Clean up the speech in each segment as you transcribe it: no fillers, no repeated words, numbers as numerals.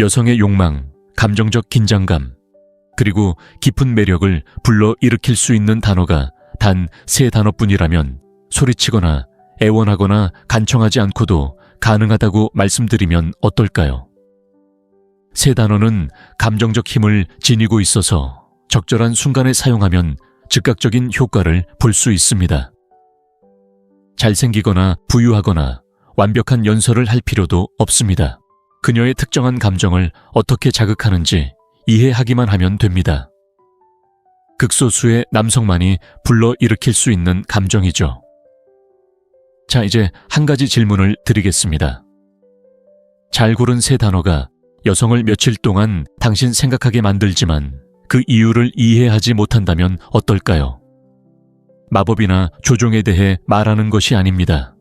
여성의 욕망, 감정적 긴장감, 그리고 깊은 매력을 불러일으킬 수 있는 단어가 단 3단어뿐이라면 소리치거나 애원하거나 간청하지 않고도 가능하다고 말씀드리면 어떨까요? 3단어는 감정적 힘을 지니고 있어서 적절한 순간에 사용하면 즉각적인 효과를 볼 수 있습니다. 잘생기거나 부유하거나 완벽한 연설을 할 필요도 없습니다. 그녀의 특정한 감정을 어떻게 자극하는지 이해하기만 하면 됩니다. 극소수의 남성만이 불러일으킬 수 있는 감정이죠. 자, 이제 한 가지 질문을 드리겠습니다. 잘 고른 3단어가 여성을 며칠 동안 당신 생각하게 만들지만 그 이유를 이해하지 못한다면 어떨까요? 마법이나 조종에 대해 말하는 것이 아닙니다.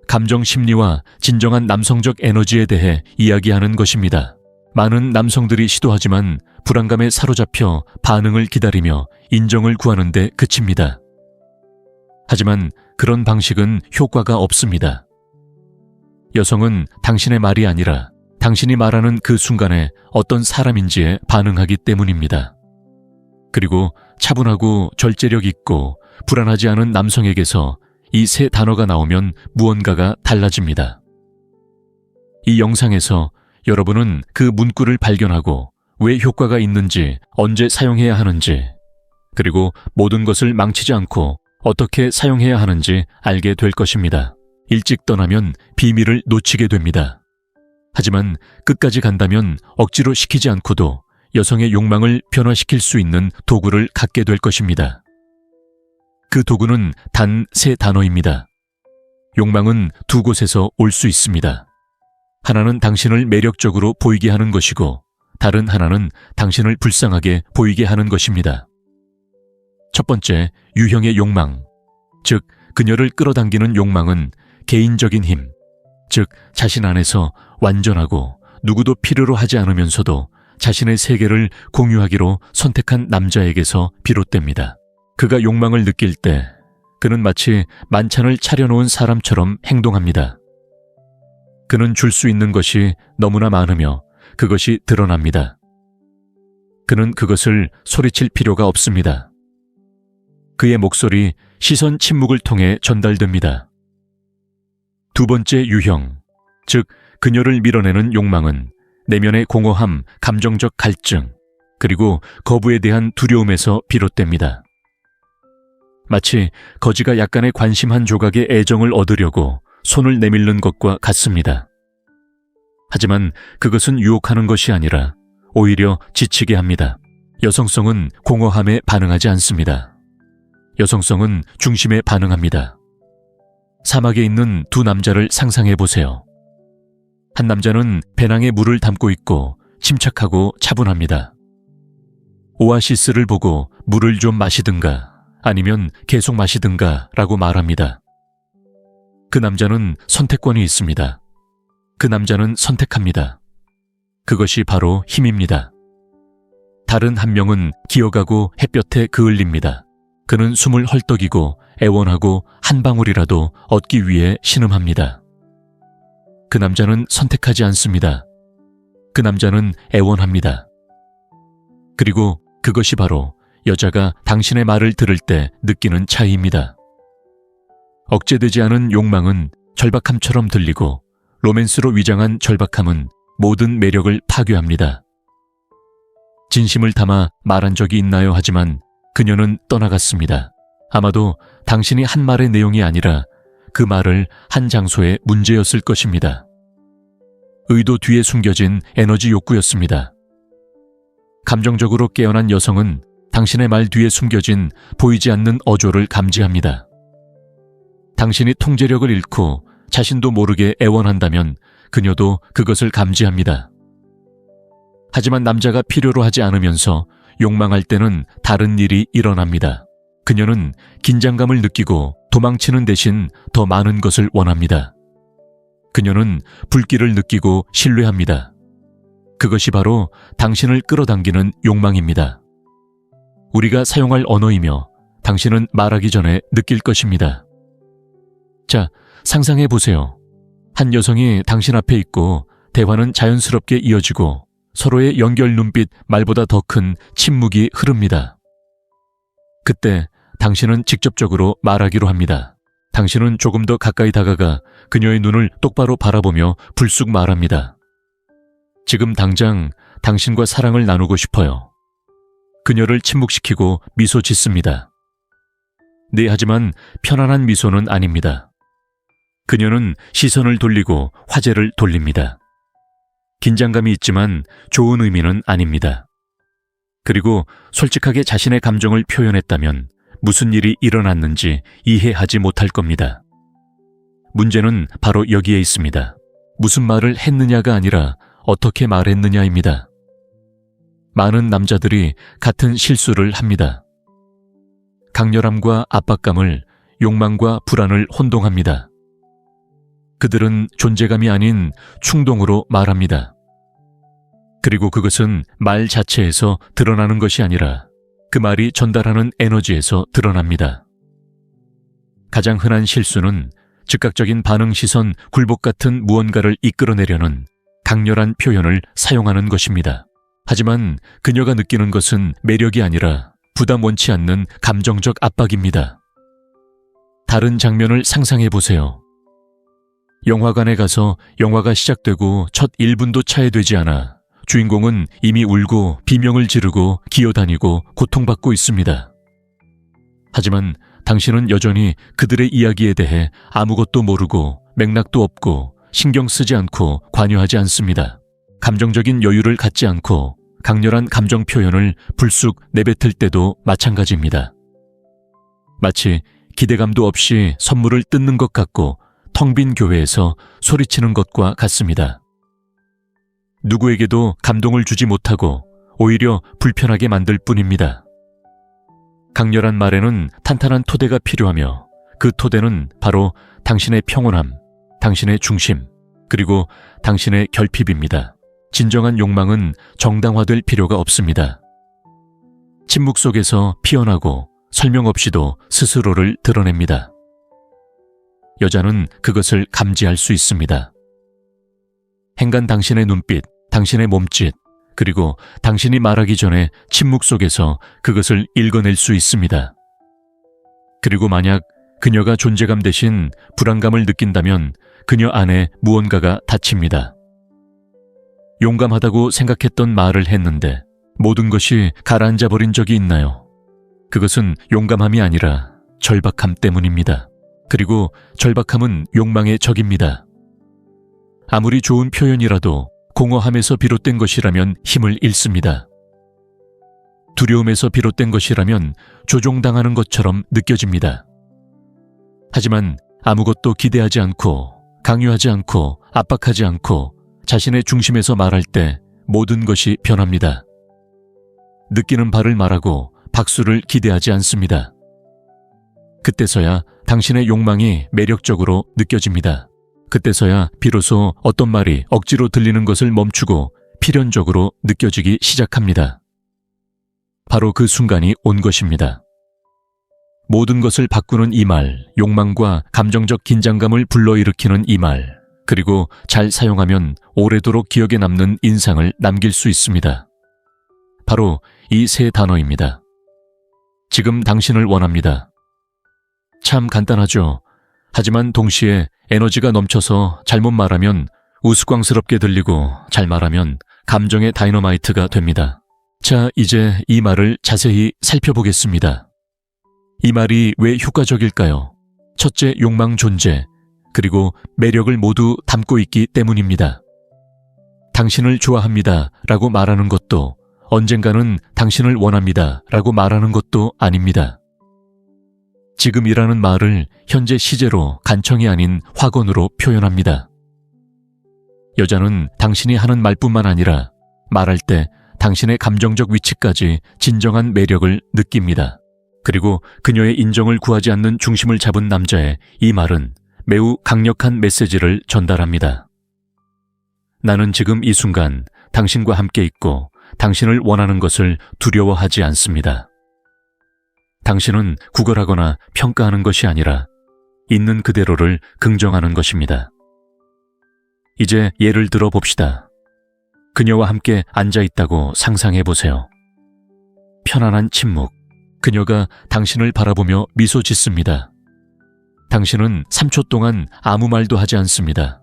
감정 심리와 진정한 남성적 에너지에 대해 이야기하는 것입니다. 많은 남성들이 시도하지만 불안감에 사로잡혀 반응을 기다리며 인정을 구하는 데 그칩니다. 하지만 그런 방식은 효과가 없습니다. 여성은 당신의 말이 아니라 당신이 말하는 그 순간에 어떤 사람인지에 반응하기 때문입니다. 그리고 차분하고 절제력 있고 불안하지 않은 남성에게서 이 3단어가 나오면 무언가가 달라집니다. 이 영상에서 여러분은 그 문구를 발견하고 왜 효과가 있는지, 언제 사용해야 하는지, 그리고 모든 것을 망치지 않고 어떻게 사용해야 하는지 알게 될 것입니다. 일찍 떠나면 비밀을 놓치게 됩니다. 하지만 끝까지 간다면 억지로 시키지 않고도 여성의 욕망을 변화시킬 수 있는 도구를 갖게 될 것입니다. 그 도구는 단 3단어입니다. 욕망은 2곳에서 올 수 있습니다. 하나는 당신을 매력적으로 보이게 하는 것이고 다른 하나는 당신을 불쌍하게 보이게 하는 것입니다. 첫 번째, 유형의 욕망, 즉 그녀를 끌어당기는 욕망은 개인적인 힘, 즉 자신 안에서 완전하고 누구도 필요로 하지 않으면서도 자신의 세계를 공유하기로 선택한 남자에게서 비롯됩니다. 그가 욕망을 느낄 때 그는 마치 만찬을 차려놓은 사람처럼 행동합니다. 그는 줄 수 있는 것이 너무나 많으며 그것이 드러납니다. 그는 그것을 소리칠 필요가 없습니다. 그의 목소리, 시선 침묵을 통해 전달됩니다. 두 번째 유형, 즉 그녀를 밀어내는 욕망은 내면의 공허함, 감정적 갈증, 그리고 거부에 대한 두려움에서 비롯됩니다. 마치 거지가 약간의 관심 한 조각의 애정을 얻으려고 손을 내밀는 것과 같습니다. 하지만 그것은 유혹하는 것이 아니라 오히려 지치게 합니다. 여성성은 공허함에 반응하지 않습니다. 여성성은 중심에 반응합니다. 사막에 있는 2 남자를 상상해 보세요. 한 남자는 배낭에 물을 담고 있고 침착하고 차분합니다. 오아시스를 보고 물을 좀 마시든가 아니면 계속 마시든가 라고 말합니다. 그 남자는 선택권이 있습니다. 그 남자는 선택합니다. 그것이 바로 힘입니다. 다른 한 명은 기어가고 햇볕에 그을립니다. 그는 숨을 헐떡이고 애원하고 한 방울이라도 얻기 위해 신음합니다. 그 남자는 선택하지 않습니다. 그 남자는 애원합니다. 그리고 그것이 바로 여자가 당신의 말을 들을 때 느끼는 차이입니다. 억제되지 않은 욕망은 절박함처럼 들리고 로맨스로 위장한 절박함은 모든 매력을 파괴합니다. 진심을 담아 말한 적이 있나요? 하지만 그녀는 떠나갔습니다. 아마도 당신이 한 말의 내용이 아니라 그 말을 한 장소의 문제였을 것입니다. 의도 뒤에 숨겨진 에너지 욕구였습니다. 감정적으로 깨어난 여성은 당신의 말 뒤에 숨겨진 보이지 않는 어조를 감지합니다. 당신이 통제력을 잃고 자신도 모르게 애원한다면 그녀도 그것을 감지합니다. 하지만 남자가 필요로 하지 않으면서 욕망할 때는 다른 일이 일어납니다. 그녀는 긴장감을 느끼고 도망치는 대신 더 많은 것을 원합니다. 그녀는 불길을 느끼고 신뢰합니다. 그것이 바로 당신을 끌어당기는 욕망입니다. 우리가 사용할 언어이며 당신은 말하기 전에 느낄 것입니다. 자, 상상해 보세요. 한 여성이 당신 앞에 있고 대화는 자연스럽게 이어지고 서로의 연결 눈빛 말보다 더 큰 침묵이 흐릅니다. 그때 당신은 직접적으로 말하기로 합니다. 당신은 조금 더 가까이 다가가 그녀의 눈을 똑바로 바라보며 불쑥 말합니다. 지금 당장 당신과 사랑을 나누고 싶어요. 그녀를 침묵시키고 미소 짓습니다. 네, 하지만 편안한 미소는 아닙니다. 그녀는 시선을 돌리고 화제를 돌립니다. 긴장감이 있지만 좋은 의미는 아닙니다. 그리고 솔직하게 자신의 감정을 표현했다면 무슨 일이 일어났는지 이해하지 못할 겁니다. 문제는 바로 여기에 있습니다. 무슨 말을 했느냐가 아니라 어떻게 말했느냐입니다. 많은 남자들이 같은 실수를 합니다. 강렬함과 압박감을, 욕망과 불안을 혼동합니다. 그들은 존재감이 아닌 충동으로 말합니다. 그리고 그것은 말 자체에서 드러나는 것이 아니라 그 말이 전달하는 에너지에서 드러납니다. 가장 흔한 실수는 즉각적인 반응 시선 굴복 같은 무언가를 이끌어내려는 강렬한 표현을 사용하는 것입니다. 하지만 그녀가 느끼는 것은 매력이 아니라 부담 원치 않는 감정적 압박입니다. 다른 장면을 상상해 보세요. 영화관에 가서 영화가 시작되고 첫 1분도 차에 되지 않아 주인공은 이미 울고 비명을 지르고 기어다니고 고통받고 있습니다. 하지만 당신은 여전히 그들의 이야기에 대해 아무것도 모르고 맥락도 없고 신경 쓰지 않고 관여하지 않습니다. 감정적인 여유를 갖지 않고 강렬한 감정 표현을 불쑥 내뱉을 때도 마찬가지입니다. 마치 기대감도 없이 선물을 뜯는 것 같고 텅 빈 교회에서 소리치는 것과 같습니다. 누구에게도 감동을 주지 못하고 오히려 불편하게 만들 뿐입니다. 강렬한 말에는 탄탄한 토대가 필요하며 그 토대는 바로 당신의 평온함, 당신의 중심, 그리고 당신의 결핍입니다. 진정한 욕망은 정당화될 필요가 없습니다. 침묵 속에서 피어나고 설명 없이도 스스로를 드러냅니다. 여자는 그것을 감지할 수 있습니다. 행간 당신의 눈빛, 당신의 몸짓, 그리고 당신이 말하기 전에 침묵 속에서 그것을 읽어낼 수 있습니다. 그리고 만약 그녀가 존재감 대신 불안감을 느낀다면 그녀 안에 무언가가 닫힙니다. 용감하다고 생각했던 말을 했는데 모든 것이 가라앉아 버린 적이 있나요? 그것은 용감함이 아니라 절박함 때문입니다. 그리고 절박함은 욕망의 적입니다. 아무리 좋은 표현이라도 공허함에서 비롯된 것이라면 힘을 잃습니다. 두려움에서 비롯된 것이라면 조종당하는 것처럼 느껴집니다. 하지만 아무것도 기대하지 않고 강요하지 않고 압박하지 않고 자신의 중심에서 말할 때 모든 것이 변합니다. 느끼는 바를 말하고 박수를 기대하지 않습니다. 그때서야 당신의 욕망이 매력적으로 느껴집니다. 그때서야 비로소 어떤 말이 억지로 들리는 것을 멈추고 필연적으로 느껴지기 시작합니다. 바로 그 순간이 온 것입니다. 모든 것을 바꾸는 이 말, 욕망과 감정적 긴장감을 불러일으키는 이 말, 그리고 잘 사용하면 오래도록 기억에 남는 인상을 남길 수 있습니다. 바로 이 세 단어입니다. 지금 당신을 원합니다. 참 간단하죠. 하지만 동시에 에너지가 넘쳐서 잘못 말하면 우스꽝스럽게 들리고 잘 말하면 감정의 다이너마이트가 됩니다. 자, 이제 이 말을 자세히 살펴보겠습니다. 이 말이 왜 효과적일까요? 첫째, 욕망 존재, 그리고 매력을 모두 담고 있기 때문입니다. 당신을 좋아합니다 라고 말하는 것도 언젠가는 당신을 원합니다 라고 말하는 것도 아닙니다. 지금이라는 말을 현재 시제로 간청이 아닌 확언으로 표현합니다. 여자는 당신이 하는 말뿐만 아니라 말할 때 당신의 감정적 위치까지 진정한 매력을 느낍니다. 그리고 그녀의 인정을 구하지 않는 중심을 잡은 남자의 이 말은 매우 강력한 메시지를 전달합니다. 나는 지금 이 순간 당신과 함께 있고 당신을 원하는 것을 두려워하지 않습니다. 당신은 구걸하거나 평가하는 것이 아니라 있는 그대로를 긍정하는 것입니다. 이제 예를 들어 봅시다. 그녀와 함께 앉아 있다고 상상해 보세요. 편안한 침묵. 그녀가 당신을 바라보며 미소 짓습니다. 당신은 3초 동안 아무 말도 하지 않습니다.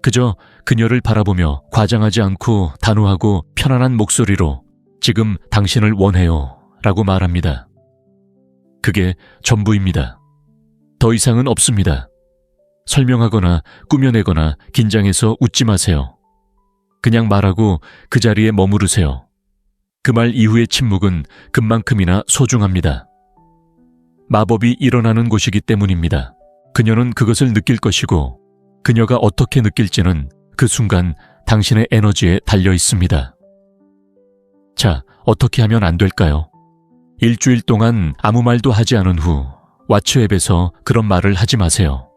그저 그녀를 바라보며 과장하지 않고 단호하고 편안한 목소리로 지금 당신을 원해요 라고 말합니다. 그게 전부입니다. 더 이상은 없습니다. 설명하거나 꾸며내거나 긴장해서 웃지 마세요. 그냥 말하고 그 자리에 머무르세요. 그 말 이후의 침묵은 금만큼이나 소중합니다. 마법이 일어나는 곳이기 때문입니다. 그녀는 그것을 느낄 것이고 그녀가 어떻게 느낄지는 그 순간 당신의 에너지에 달려 있습니다. 자, 어떻게 하면 안 될까요? 일주일 동안 아무 말도 하지 않은 후 왓츠앱에서 그런 말을 하지 마세요.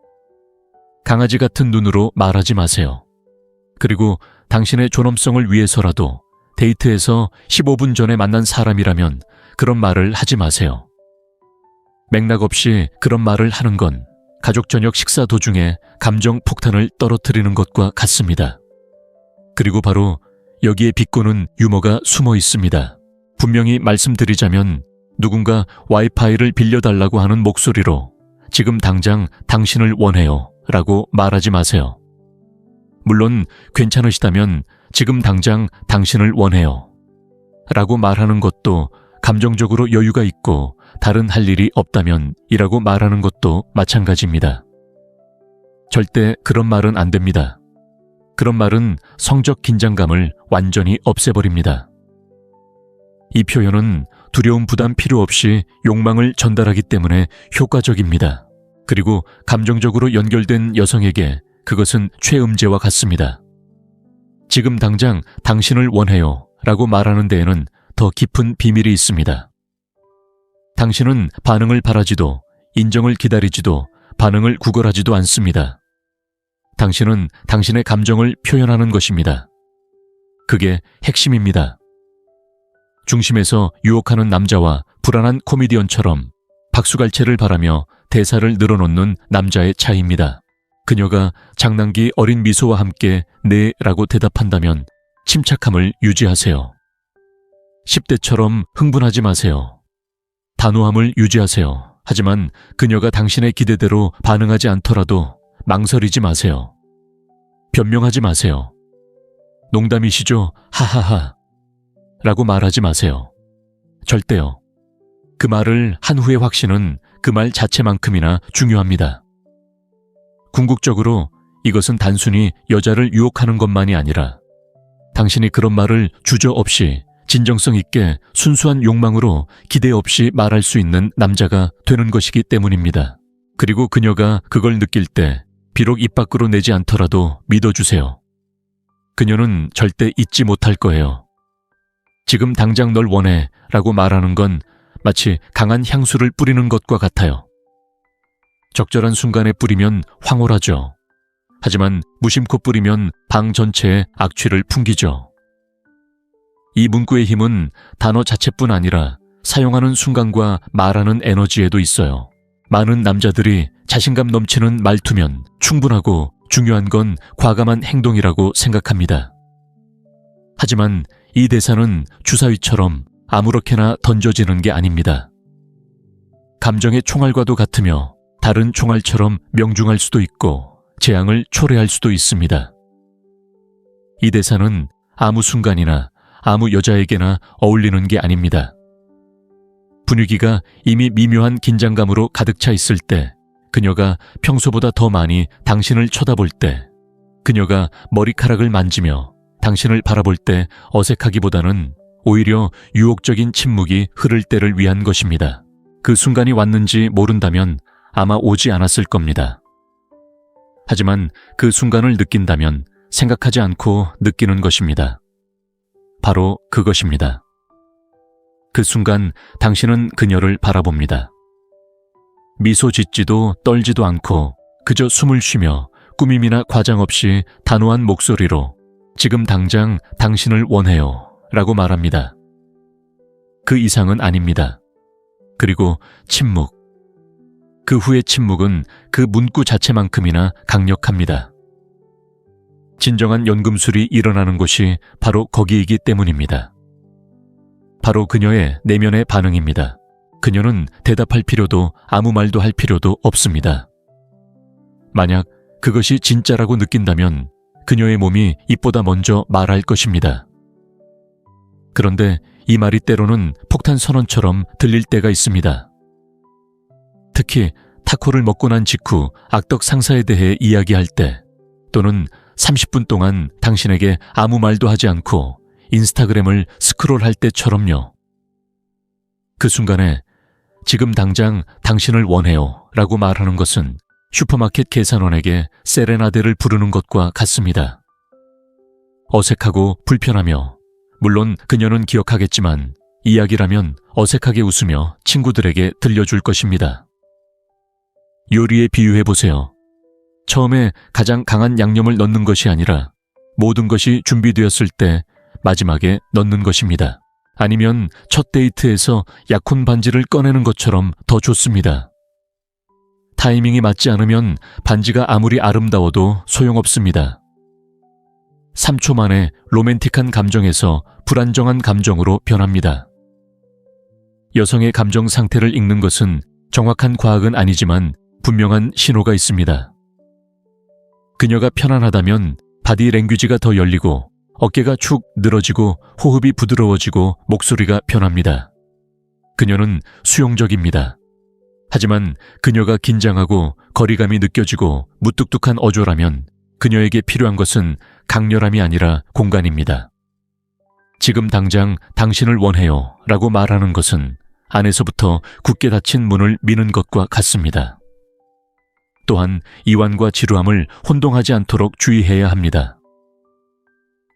강아지 같은 눈으로 말하지 마세요. 그리고 당신의 존엄성을 위해서라도 데이트에서 15분 전에 만난 사람이라면 그런 말을 하지 마세요. 맥락 없이 그런 말을 하는 건 가족 저녁 식사 도중에 감정 폭탄을 떨어뜨리는 것과 같습니다. 그리고 바로 여기에 비꼬는 유머가 숨어 있습니다. 분명히 말씀드리자면 누군가 와이파이를 빌려달라고 하는 목소리로 지금 당장 당신을 원해요 라고 말하지 마세요. 물론 괜찮으시다면 지금 당장 당신을 원해요 라고 말하는 것도 감정적으로 여유가 있고 다른 할 일이 없다면 이라고 말하는 것도 마찬가지입니다. 절대 그런 말은 안 됩니다. 그런 말은 성적 긴장감을 완전히 없애버립니다. 이 표현은 두려움 부담 필요 없이 욕망을 전달하기 때문에 효과적입니다. 그리고 감정적으로 연결된 여성에게 그것은 최음제와 같습니다. 지금 당장 당신을 원해요 라고 말하는 데에는 더 깊은 비밀이 있습니다. 당신은 반응을 바라지도 인정을 기다리지도 반응을 구걸하지도 않습니다. 당신은 당신의 감정을 표현하는 것입니다. 그게 핵심입니다. 중심에서 유혹하는 남자와 불안한 코미디언처럼 박수갈채를 바라며 대사를 늘어놓는 남자의 차이입니다. 그녀가 장난기 어린 미소와 함께 네 라고 대답한다면 침착함을 유지하세요. 10대처럼 흥분하지 마세요. 단호함을 유지하세요. 하지만 그녀가 당신의 기대대로 반응하지 않더라도 망설이지 마세요. 변명하지 마세요. 농담이시죠? 하하하 라고 말하지 마세요. 절대요. 그 말을 한 후의 확신은 그 말 자체만큼이나 중요합니다. 궁극적으로 이것은 단순히 여자를 유혹하는 것만이 아니라 당신이 그런 말을 주저없이 진정성 있게 순수한 욕망으로 기대 없이 말할 수 있는 남자가 되는 것이기 때문입니다. 그리고 그녀가 그걸 느낄 때 비록 입 밖으로 내지 않더라도 믿어주세요. 그녀는 절대 잊지 못할 거예요. 지금 당장 널 원해 라고 말하는 건 마치 강한 향수를 뿌리는 것과 같아요. 적절한 순간에 뿌리면 황홀하죠. 하지만 무심코 뿌리면 방 전체에 악취를 풍기죠. 이 문구의 힘은 단어 자체뿐 아니라 사용하는 순간과 말하는 에너지에도 있어요. 많은 남자들이 자신감 넘치는 말투면 충분하고 중요한 건 과감한 행동이라고 생각합니다. 하지만 이 대사는 주사위처럼 아무렇게나 던져지는 게 아닙니다. 감정의 총알과도 같으며 다른 총알처럼 명중할 수도 있고 재앙을 초래할 수도 있습니다. 이 대사는 아무 순간이나 아무 여자에게나 어울리는 게 아닙니다. 분위기가 이미 미묘한 긴장감으로 가득 차 있을 때, 그녀가 평소보다 더 많이 당신을 쳐다볼 때, 그녀가 머리카락을 만지며 당신을 바라볼 때 어색하기보다는 오히려 유혹적인 침묵이 흐를 때를 위한 것입니다. 그 순간이 왔는지 모른다면 아마 오지 않았을 겁니다. 하지만 그 순간을 느낀다면 생각하지 않고 느끼는 것입니다. 바로 그것입니다. 그 순간 당신은 그녀를 바라봅니다. 미소 짓지도 떨지도 않고 그저 숨을 쉬며 꾸밈이나 과장 없이 단호한 목소리로 지금 당장 당신을 원해요 라고 말합니다. 그 이상은 아닙니다. 그리고 침묵. 그 후의 침묵은 그 문구 자체만큼이나 강력합니다. 진정한 연금술이 일어나는 곳이 바로 거기이기 때문입니다. 바로 그녀의 내면의 반응입니다. 그녀는 대답할 필요도 아무 말도 할 필요도 없습니다. 만약 그것이 진짜라고 느낀다면 그녀의 몸이 입보다 먼저 말할 것입니다. 그런데 이 말이 때로는 폭탄 선언처럼 들릴 때가 있습니다. 특히 타코를 먹고 난 직후 악덕 상사에 대해 이야기할 때, 또는 30분 동안 당신에게 아무 말도 하지 않고 인스타그램을 스크롤할 때처럼요. 그 순간에 지금 당장 당신을 원해요 라고 말하는 것은 슈퍼마켓 계산원에게 세레나데를 부르는 것과 같습니다. 어색하고 불편하며, 물론 그녀는 기억하겠지만 이야기라면 어색하게 웃으며 친구들에게 들려줄 것입니다. 요리에 비유해보세요. 처음에 가장 강한 양념을 넣는 것이 아니라 모든 것이 준비되었을 때 마지막에 넣는 것입니다. 아니면 첫 데이트에서 약혼 반지를 꺼내는 것처럼 더 좋습니다. 타이밍이 맞지 않으면 반지가 아무리 아름다워도 소용없습니다. 3초 만에 로맨틱한 감정에서 불안정한 감정으로 변합니다. 여성의 감정 상태를 읽는 것은 정확한 과학은 아니지만 분명한 신호가 있습니다. 그녀가 편안하다면 바디 랭귀지가 더 열리고 어깨가 축 늘어지고 호흡이 부드러워지고 목소리가 변합니다. 그녀는 수용적입니다. 하지만 그녀가 긴장하고 거리감이 느껴지고 무뚝뚝한 어조라면 그녀에게 필요한 것은 강렬함이 아니라 공간입니다. 지금 당장 당신을 원해요 라고 말하는 것은 안에서부터 굳게 닫힌 문을 미는 것과 같습니다. 또한 이완과 지루함을 혼동하지 않도록 주의해야 합니다.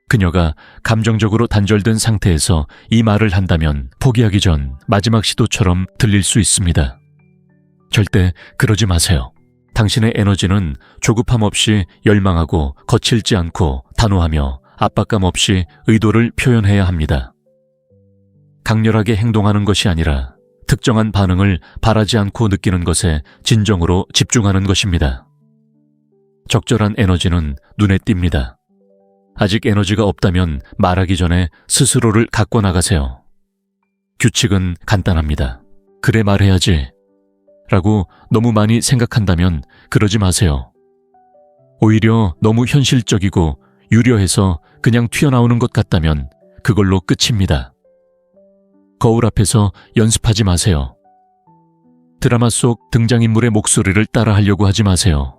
그녀가 감정적으로 단절된 상태에서 이 말을 한다면 포기하기 전 마지막 시도처럼 들릴 수 있습니다. 절대 그러지 마세요. 당신의 에너지는 조급함 없이 열망하고 거칠지 않고 단호하며 압박감 없이 의도를 표현해야 합니다. 강렬하게 행동하는 것이 아니라 특정한 반응을 바라지 않고 느끼는 것에 진정으로 집중하는 것입니다. 적절한 에너지는 눈에 띕니다. 아직 에너지가 없다면 말하기 전에 스스로를 갖고 나가세요. 규칙은 간단합니다. 그래 말해야지 라고 너무 많이 생각한다면 그러지 마세요. 오히려 너무 현실적이고 유려해서 그냥 튀어나오는 것 같다면 그걸로 끝입니다. 거울 앞에서 연습하지 마세요. 드라마 속 등장인물의 목소리를 따라하려고 하지 마세요.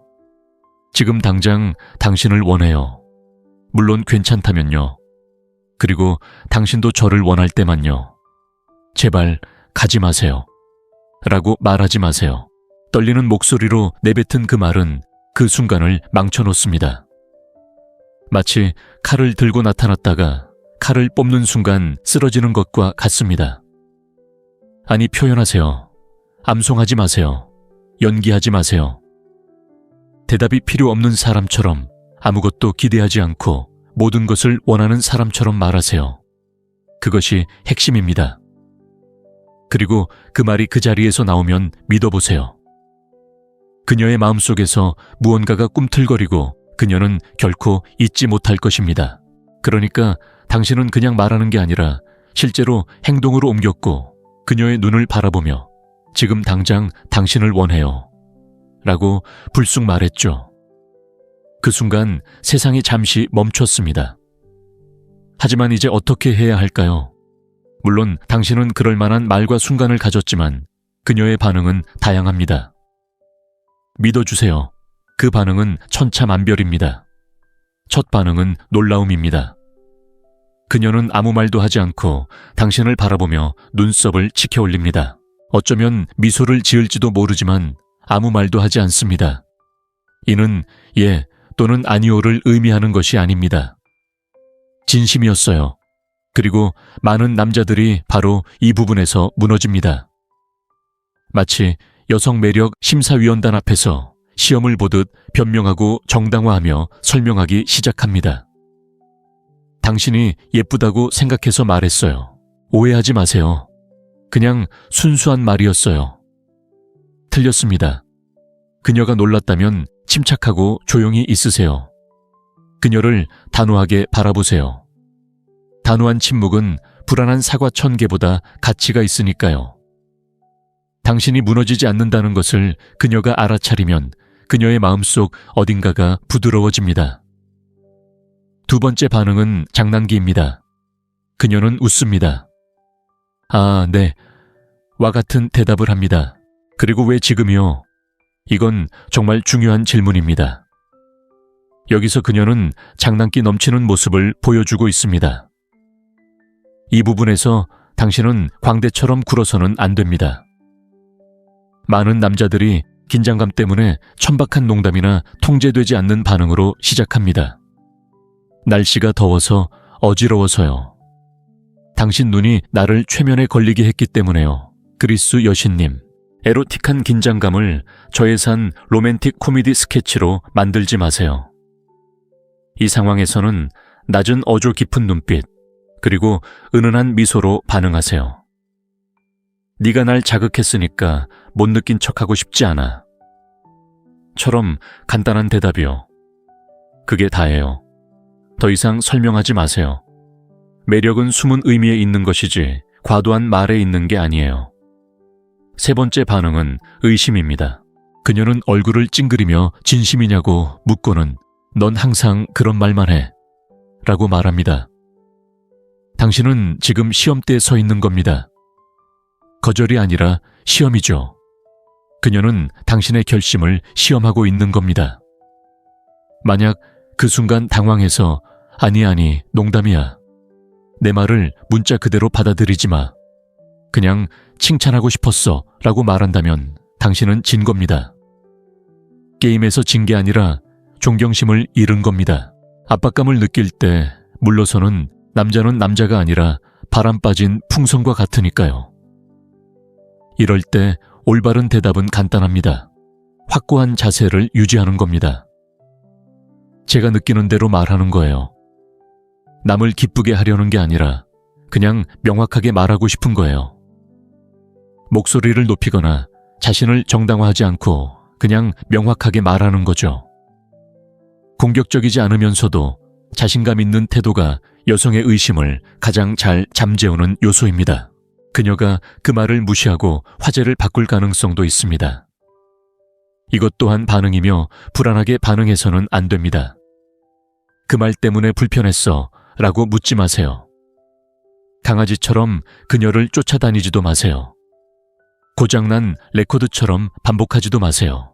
지금 당장 당신을 원해요. 물론 괜찮다면요. 그리고 당신도 저를 원할 때만요. 제발 가지 마세요. 라고 말하지 마세요. 떨리는 목소리로 내뱉은 그 말은 그 순간을 망쳐놓습니다. 마치 칼을 들고 나타났다가 칼을 뽑는 순간 쓰러지는 것과 같습니다. 아니, 표현하세요. 암송하지 마세요. 연기하지 마세요. 대답이 필요 없는 사람처럼 아무것도 기대하지 않고 모든 것을 원하는 사람처럼 말하세요. 그것이 핵심입니다. 그리고 그 말이 그 자리에서 나오면 믿어보세요. 그녀의 마음속에서 무언가가 꿈틀거리고 그녀는 결코 잊지 못할 것입니다. 그러니까 당신은 그냥 말하는 게 아니라 실제로 행동으로 옮겼고 그녀의 눈을 바라보며 지금 당장 당신을 원해요 라고 불쑥 말했죠. 그 순간 세상이 잠시 멈췄습니다. 하지만 이제 어떻게 해야 할까요? 물론 당신은 그럴 만한 말과 순간을 가졌지만 그녀의 반응은 다양합니다. 믿어주세요. 그 반응은 천차만별입니다. 첫 반응은 놀라움입니다. 그녀는 아무 말도 하지 않고 당신을 바라보며 눈썹을 치켜 올립니다. 어쩌면 미소를 지을지도 모르지만 아무 말도 하지 않습니다. 이는 예 또는 아니오를 의미하는 것이 아닙니다. 진심이었어요. 그리고 많은 남자들이 바로 이 부분에서 무너집니다. 마치 여성 매력 심사위원단 앞에서 시험을 보듯 변명하고 정당화하며 설명하기 시작합니다. 당신이 예쁘다고 생각해서 말했어요. 오해하지 마세요. 그냥 순수한 말이었어요. 틀렸습니다. 그녀가 놀랐다면 침착하고 조용히 있으세요. 그녀를 단호하게 바라보세요. 단호한 침묵은 불안한 사과 1000개보다 가치가 있으니까요. 당신이 무너지지 않는다는 것을 그녀가 알아차리면 그녀의 마음속 어딘가가 부드러워집니다. 두 번째 반응은 장난기입니다. 그녀는 웃습니다. 아, 네. 와 같은 대답을 합니다. 그리고 왜 지금이요? 이건 정말 중요한 질문입니다. 여기서 그녀는 장난기 넘치는 모습을 보여주고 있습니다. 이 부분에서 당신은 광대처럼 굴어서는 안 됩니다. 많은 남자들이 긴장감 때문에 천박한 농담이나 통제되지 않는 반응으로 시작합니다. 날씨가 더워서 어지러워서요. 당신 눈이 나를 최면에 걸리게 했기 때문에요. 그리스 여신님, 에로틱한 긴장감을 저예산 로맨틱 코미디 스케치로 만들지 마세요. 이 상황에서는 낮은 어조 깊은 눈빛, 그리고 은은한 미소로 반응하세요. 네가 날 자극했으니까 못 느낀 척하고 싶지 않아. 처럼 간단한 대답이요. 그게 다예요. 더 이상 설명하지 마세요. 매력은 숨은 의미에 있는 것이지 과도한 말에 있는 게 아니에요. 세 번째 반응은 의심입니다. 그녀는 얼굴을 찡그리며 진심이냐고 묻고는 넌 항상 그런 말만 해 라고 말합니다. 당신은 지금 시험대에 서 있는 겁니다. 거절이 아니라 시험이죠. 그녀는 당신의 결심을 시험하고 있는 겁니다. 만약 그 순간 당황해서 아니, 농담이야. 내 말을 문자 그대로 받아들이지 마. 그냥 칭찬하고 싶었어 라고 말한다면 당신은 진 겁니다. 게임에서 진 게 아니라 존경심을 잃은 겁니다. 압박감을 느낄 때 물러서는 남자는 남자가 아니라 바람 빠진 풍선과 같으니까요. 이럴 때 올바른 대답은 간단합니다. 확고한 자세를 유지하는 겁니다. 제가 느끼는 대로 말하는 거예요. 남을 기쁘게 하려는 게 아니라 그냥 명확하게 말하고 싶은 거예요. 목소리를 높이거나 자신을 정당화하지 않고 그냥 명확하게 말하는 거죠. 공격적이지 않으면서도 자신감 있는 태도가 여성의 의심을 가장 잘 잠재우는 요소입니다. 그녀가 그 말을 무시하고 화제를 바꿀 가능성도 있습니다. 이것 또한 반응이며 불안하게 반응해서는 안 됩니다. 그 말 때문에 불편했어 라고 묻지 마세요. 강아지처럼 그녀를 쫓아다니지도 마세요. 고장난 레코드처럼 반복하지도 마세요.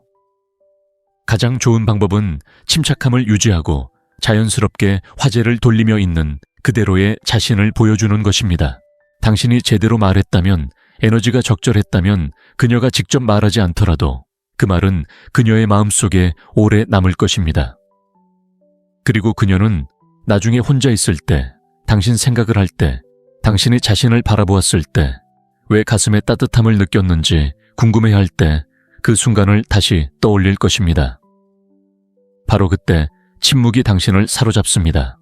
가장 좋은 방법은 침착함을 유지하고 자연스럽게 화제를 돌리며 있는 그대로의 자신을 보여주는 것입니다. 당신이 제대로 말했다면, 에너지가 적절했다면 그녀가 직접 말하지 않더라도 그 말은 그녀의 마음속에 오래 남을 것입니다. 그리고 그녀는 나중에 혼자 있을 때, 당신 생각을 할 때, 당신이 자신을 바라보았을 때, 왜 가슴에 따뜻함을 느꼈는지 궁금해할 때 그 순간을 다시 떠올릴 것입니다. 바로 그때 침묵이 당신을 사로잡습니다.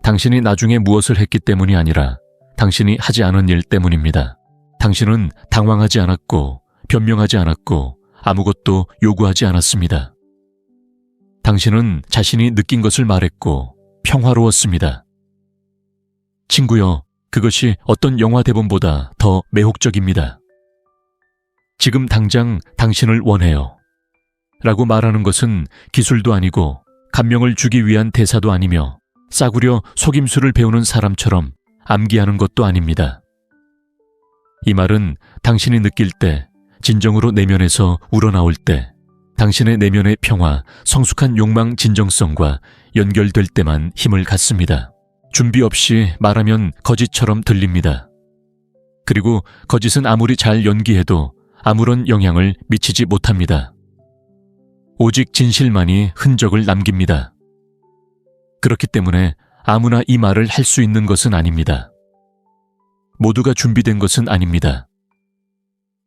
당신이 나중에 무엇을 했기 때문이 아니라 당신이 하지 않은 일 때문입니다. 당신은 당황하지 않았고 변명하지 않았고 아무것도 요구하지 않았습니다. 당신은 자신이 느낀 것을 말했고 평화로웠습니다. 친구여, 그것이 어떤 영화 대본보다 더 매혹적입니다. 지금 당장 당신을 원해요. 라고 말하는 것은 기술도 아니고 감명을 주기 위한 대사도 아니며 싸구려 속임수를 배우는 사람처럼 암기하는 것도 아닙니다. 이 말은 당신이 느낄 때, 진정으로 내면에서 우러나올 때, 당신의 내면의 평화, 성숙한 욕망 진정성과 연결될 때만 힘을 갖습니다. 준비 없이 말하면 거짓처럼 들립니다. 그리고 거짓은 아무리 잘 연기해도 아무런 영향을 미치지 못합니다. 오직 진실만이 흔적을 남깁니다. 그렇기 때문에 아무나 이 말을 할 수 있는 것은 아닙니다. 모두가 준비된 것은 아닙니다.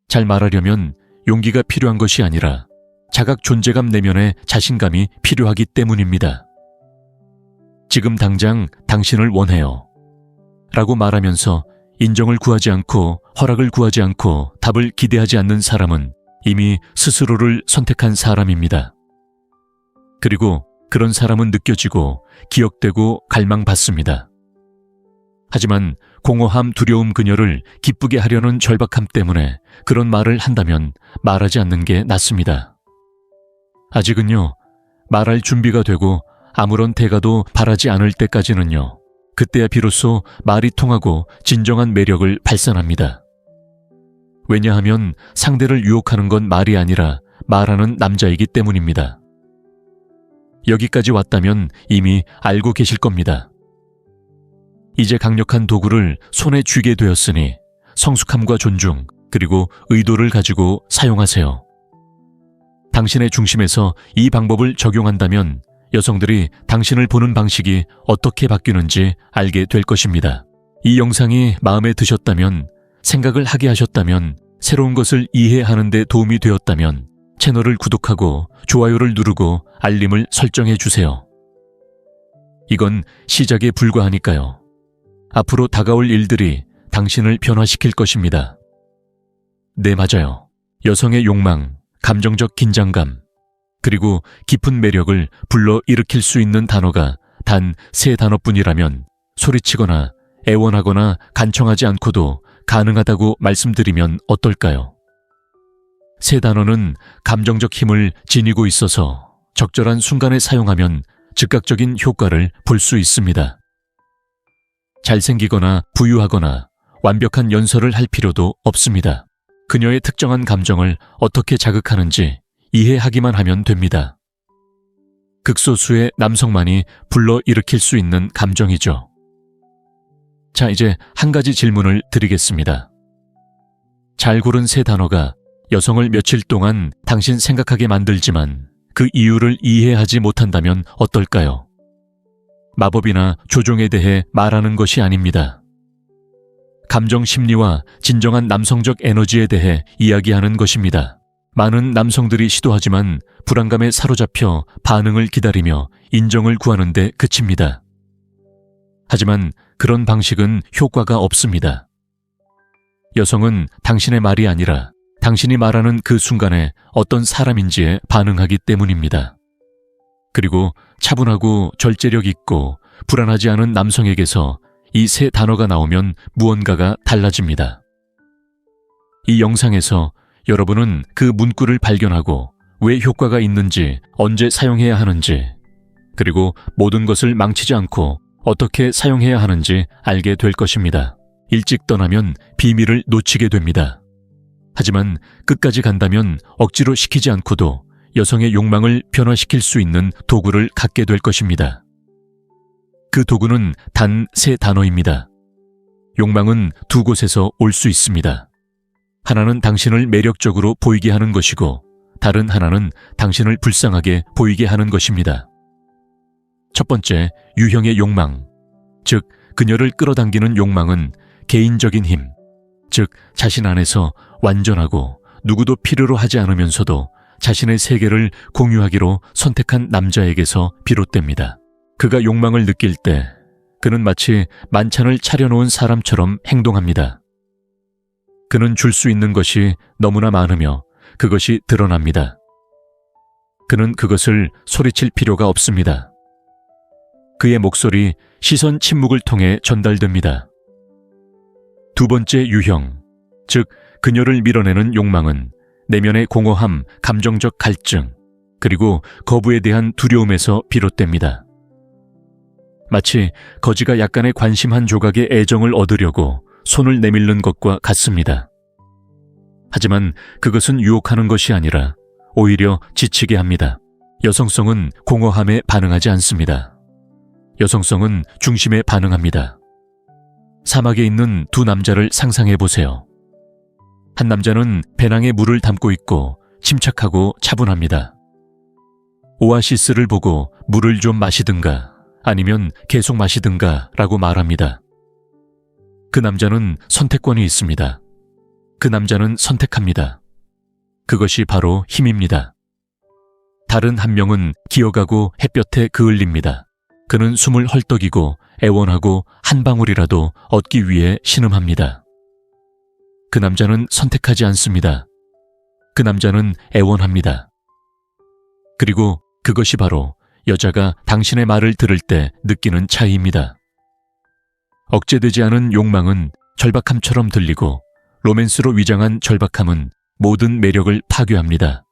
잘 말하려면 용기가 필요한 것이 아니라 자각 존재감 내면의 자신감이 필요하기 때문입니다. 지금 당장 당신을 원해요. 라고 말하면서 인정을 구하지 않고 허락을 구하지 않고 답을 기대하지 않는 사람은 이미 스스로를 선택한 사람입니다. 그리고 그런 사람은 느껴지고 기억되고 갈망받습니다. 하지만 공허함, 두려움 그녀를 기쁘게 하려는 절박함 때문에 그런 말을 한다면 말하지 않는 게 낫습니다. 아직은요, 말할 준비가 되고 아무런 대가도 바라지 않을 때까지는요, 그때야 비로소 말이 통하고 진정한 매력을 발산합니다. 왜냐하면 상대를 유혹하는 건 말이 아니라 말하는 남자이기 때문입니다. 여기까지 왔다면 이미 알고 계실 겁니다. 이제 강력한 도구를 손에 쥐게 되었으니 성숙함과 존중, 그리고 의도를 가지고 사용하세요. 당신의 중심에서 이 방법을 적용한다면 여성들이 당신을 보는 방식이 어떻게 바뀌는지 알게 될 것입니다. 이 영상이 마음에 드셨다면, 생각을 하게 하셨다면, 새로운 것을 이해하는 데 도움이 되었다면 채널을 구독하고 좋아요를 누르고 알림을 설정해 주세요. 이건 시작에 불과하니까요. 앞으로 다가올 일들이 당신을 변화시킬 것입니다. 네, 맞아요. 여성의 욕망, 감정적 긴장감, 그리고 깊은 매력을 불러일으킬 수 있는 단어가 단 3단어뿐이라면 소리치거나 애원하거나 간청하지 않고도 가능하다고 말씀드리면 어떨까요? 3단어는 감정적 힘을 지니고 있어서 적절한 순간에 사용하면 즉각적인 효과를 볼 수 있습니다. 잘생기거나 부유하거나 완벽한 연설을 할 필요도 없습니다. 그녀의 특정한 감정을 어떻게 자극하는지 이해하기만 하면 됩니다. 극소수의 남성만이 불러일으킬 수 있는 감정이죠. 자, 이제 한 가지 질문을 드리겠습니다. 잘 고른 3단어가 여성을 며칠 동안 당신 생각하게 만들지만 그 이유를 이해하지 못한다면 어떨까요? 마법이나 조종에 대해 말하는 것이 아닙니다. 감정 심리와 진정한 남성적 에너지에 대해 이야기하는 것입니다. 많은 남성들이 시도하지만 불안감에 사로잡혀 반응을 기다리며 인정을 구하는 데 그칩니다. 하지만 그런 방식은 효과가 없습니다. 여성은 당신의 말이 아니라 당신이 말하는 그 순간에 어떤 사람인지에 반응하기 때문입니다. 그리고 차분하고 절제력 있고 불안하지 않은 남성에게서 이 3단어가 나오면 무언가가 달라집니다. 이 영상에서 여러분은 그 문구를 발견하고 왜 효과가 있는지, 언제 사용해야 하는지, 그리고 모든 것을 망치지 않고 어떻게 사용해야 하는지 알게 될 것입니다. 일찍 떠나면 비밀을 놓치게 됩니다. 하지만 끝까지 간다면 억지로 시키지 않고도 여성의 욕망을 변화시킬 수 있는 도구를 갖게 될 것입니다. 그 도구는 단 3단어입니다. 욕망은 2곳에서 올 수 있습니다. 하나는 당신을 매력적으로 보이게 하는 것이고 다른 하나는 당신을 불쌍하게 보이게 하는 것입니다. 첫 번째, 유형의 욕망, 즉 그녀를 끌어당기는 욕망은 개인적인 힘, 즉 자신 안에서 완전하고 누구도 필요로 하지 않으면서도 자신의 세계를 공유하기로 선택한 남자에게서 비롯됩니다. 그가 욕망을 느낄 때 그는 마치 만찬을 차려놓은 사람처럼 행동합니다. 그는 줄 수 있는 것이 너무나 많으며 그것이 드러납니다. 그는 그것을 소리칠 필요가 없습니다. 그의 목소리, 시선 침묵을 통해 전달됩니다. 두 번째 유형, 즉 그녀를 밀어내는 욕망은 내면의 공허함, 감정적 갈증, 그리고 거부에 대한 두려움에서 비롯됩니다. 마치 거지가 약간의 관심 한 조각의 애정을 얻으려고 손을 내밀는 것과 같습니다. 하지만 그것은 유혹하는 것이 아니라 오히려 지치게 합니다. 여성성은 공허함에 반응하지 않습니다. 여성성은 중심에 반응합니다. 사막에 있는 두 남자를 상상해 보세요. 한 남자는 배낭에 물을 담고 있고 침착하고 차분합니다. 오아시스를 보고 물을 좀 마시든가 아니면 계속 마시든가 라고 말합니다. 그 남자는 선택권이 있습니다. 그 남자는 선택합니다. 그것이 바로 힘입니다. 다른 한 명은 기어가고 햇볕에 그을립니다. 그는 숨을 헐떡이고 애원하고 한 방울이라도 얻기 위해 신음합니다. 그 남자는 선택하지 않습니다. 그 남자는 애원합니다. 그리고 그것이 바로 여자가 당신의 말을 들을 때 느끼는 차이입니다. 억제되지 않은 욕망은 절박함처럼 들리고 로맨스로 위장한 절박함은 모든 매력을 파괴합니다.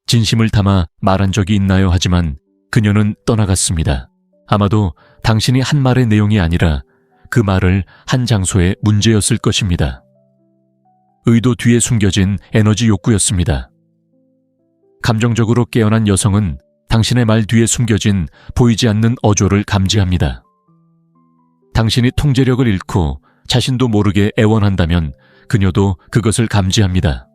진심을 담아 말한 적이 있나요? 하지만 그녀는 떠나갔습니다. 아마도 당신이 한 말의 내용이 아니라 그 말을 한 장소의 문제였을 것입니다. 의도 뒤에 숨겨진 에너지 욕구였습니다. 감정적으로 깨어난 여성은 당신의 말 뒤에 숨겨진 보이지 않는 어조를 감지합니다. 당신이 통제력을 잃고 자신도 모르게 애원한다면 그녀도 그것을 감지합니다.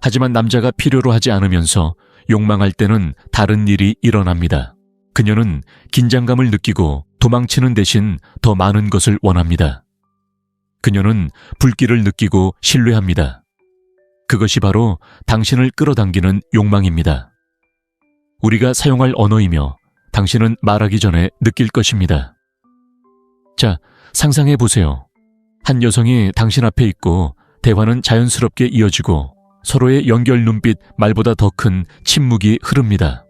하지만 남자가 필요로 하지 않으면서 욕망할 때는 다른 일이 일어납니다. 그녀는 긴장감을 느끼고 도망치는 대신 더 많은 것을 원합니다. 그녀는 불길을 느끼고 신뢰합니다. 그것이 바로 당신을 끌어당기는 욕망입니다. 우리가 사용할 언어이며 당신은 말하기 전에 느낄 것입니다. 자, 상상해 보세요. 한 여성이 당신 앞에 있고 대화는 자연스럽게 이어지고 서로의 연결 눈빛 말보다 더 큰 침묵이 흐릅니다.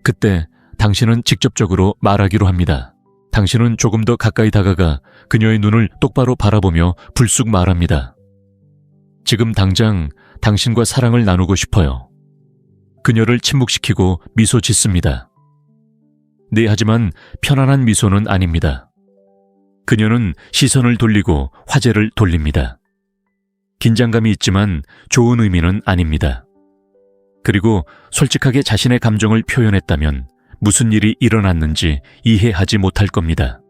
그때 당신은 직접적으로 말하기로 합니다. 당신은 조금 더 가까이 다가가 그녀의 눈을 똑바로 바라보며 불쑥 말합니다. 지금 당장 당신과 사랑을 나누고 싶어요. 그녀를 침묵시키고 미소 짓습니다. 네, 하지만 편안한 미소는 아닙니다. 그녀는 시선을 돌리고 화제를 돌립니다. 긴장감이 있지만 좋은 의미는 아닙니다. 그리고 솔직하게 자신의 감정을 표현했다면 무슨 일이 일어났는지 이해하지 못할 겁니다.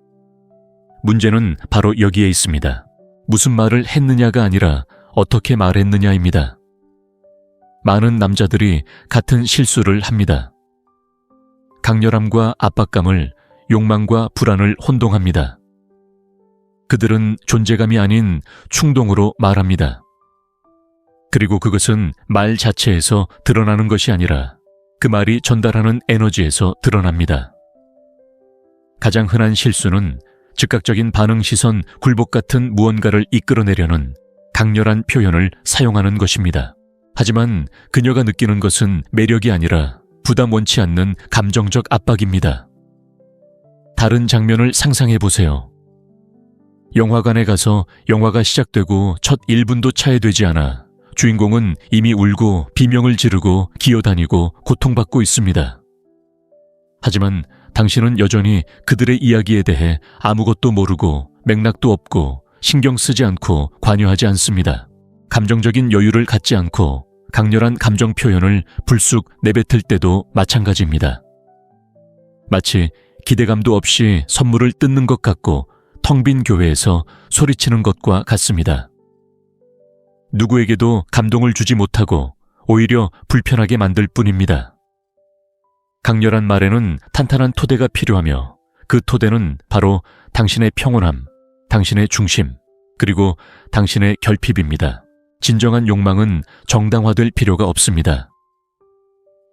문제는 바로 여기에 있습니다. 무슨 말을 했느냐가 아니라 어떻게 말했느냐입니다. 많은 남자들이 같은 실수를 합니다. 강렬함과 압박감을 욕망과 불안을 혼동합니다. 그들은 존재감이 아닌 충동으로 말합니다. 그리고 그것은 말 자체에서 드러나는 것이 아니라 그 말이 전달하는 에너지에서 드러납니다. 가장 흔한 실수는 즉각적인 반응 시선 굴복 같은 무언가를 이끌어내려는 강렬한 표현을 사용하는 것입니다. 하지만 그녀가 느끼는 것은 매력이 아니라 부담 원치 않는 감정적 압박입니다. 다른 장면을 상상해 보세요. 영화관에 가서 영화가 시작되고 첫 1분도 차에 되지 않아 주인공은 이미 울고 비명을 지르고 기어다니고 고통받고 있습니다. 하지만 당신은 여전히 그들의 이야기에 대해 아무것도 모르고 맥락도 없고 신경 쓰지 않고 관여하지 않습니다. 감정적인 여유를 갖지 않고 강렬한 감정 표현을 불쑥 내뱉을 때도 마찬가지입니다. 마치 기대감도 없이 선물을 뜯는 것 같고 텅 빈 교회에서 소리치는 것과 같습니다. 누구에게도 감동을 주지 못하고 오히려 불편하게 만들 뿐입니다. 강렬한 말에는 탄탄한 토대가 필요하며 그 토대는 바로 당신의 평온함, 당신의 중심, 그리고 당신의 결핍입니다. 진정한 욕망은 정당화될 필요가 없습니다.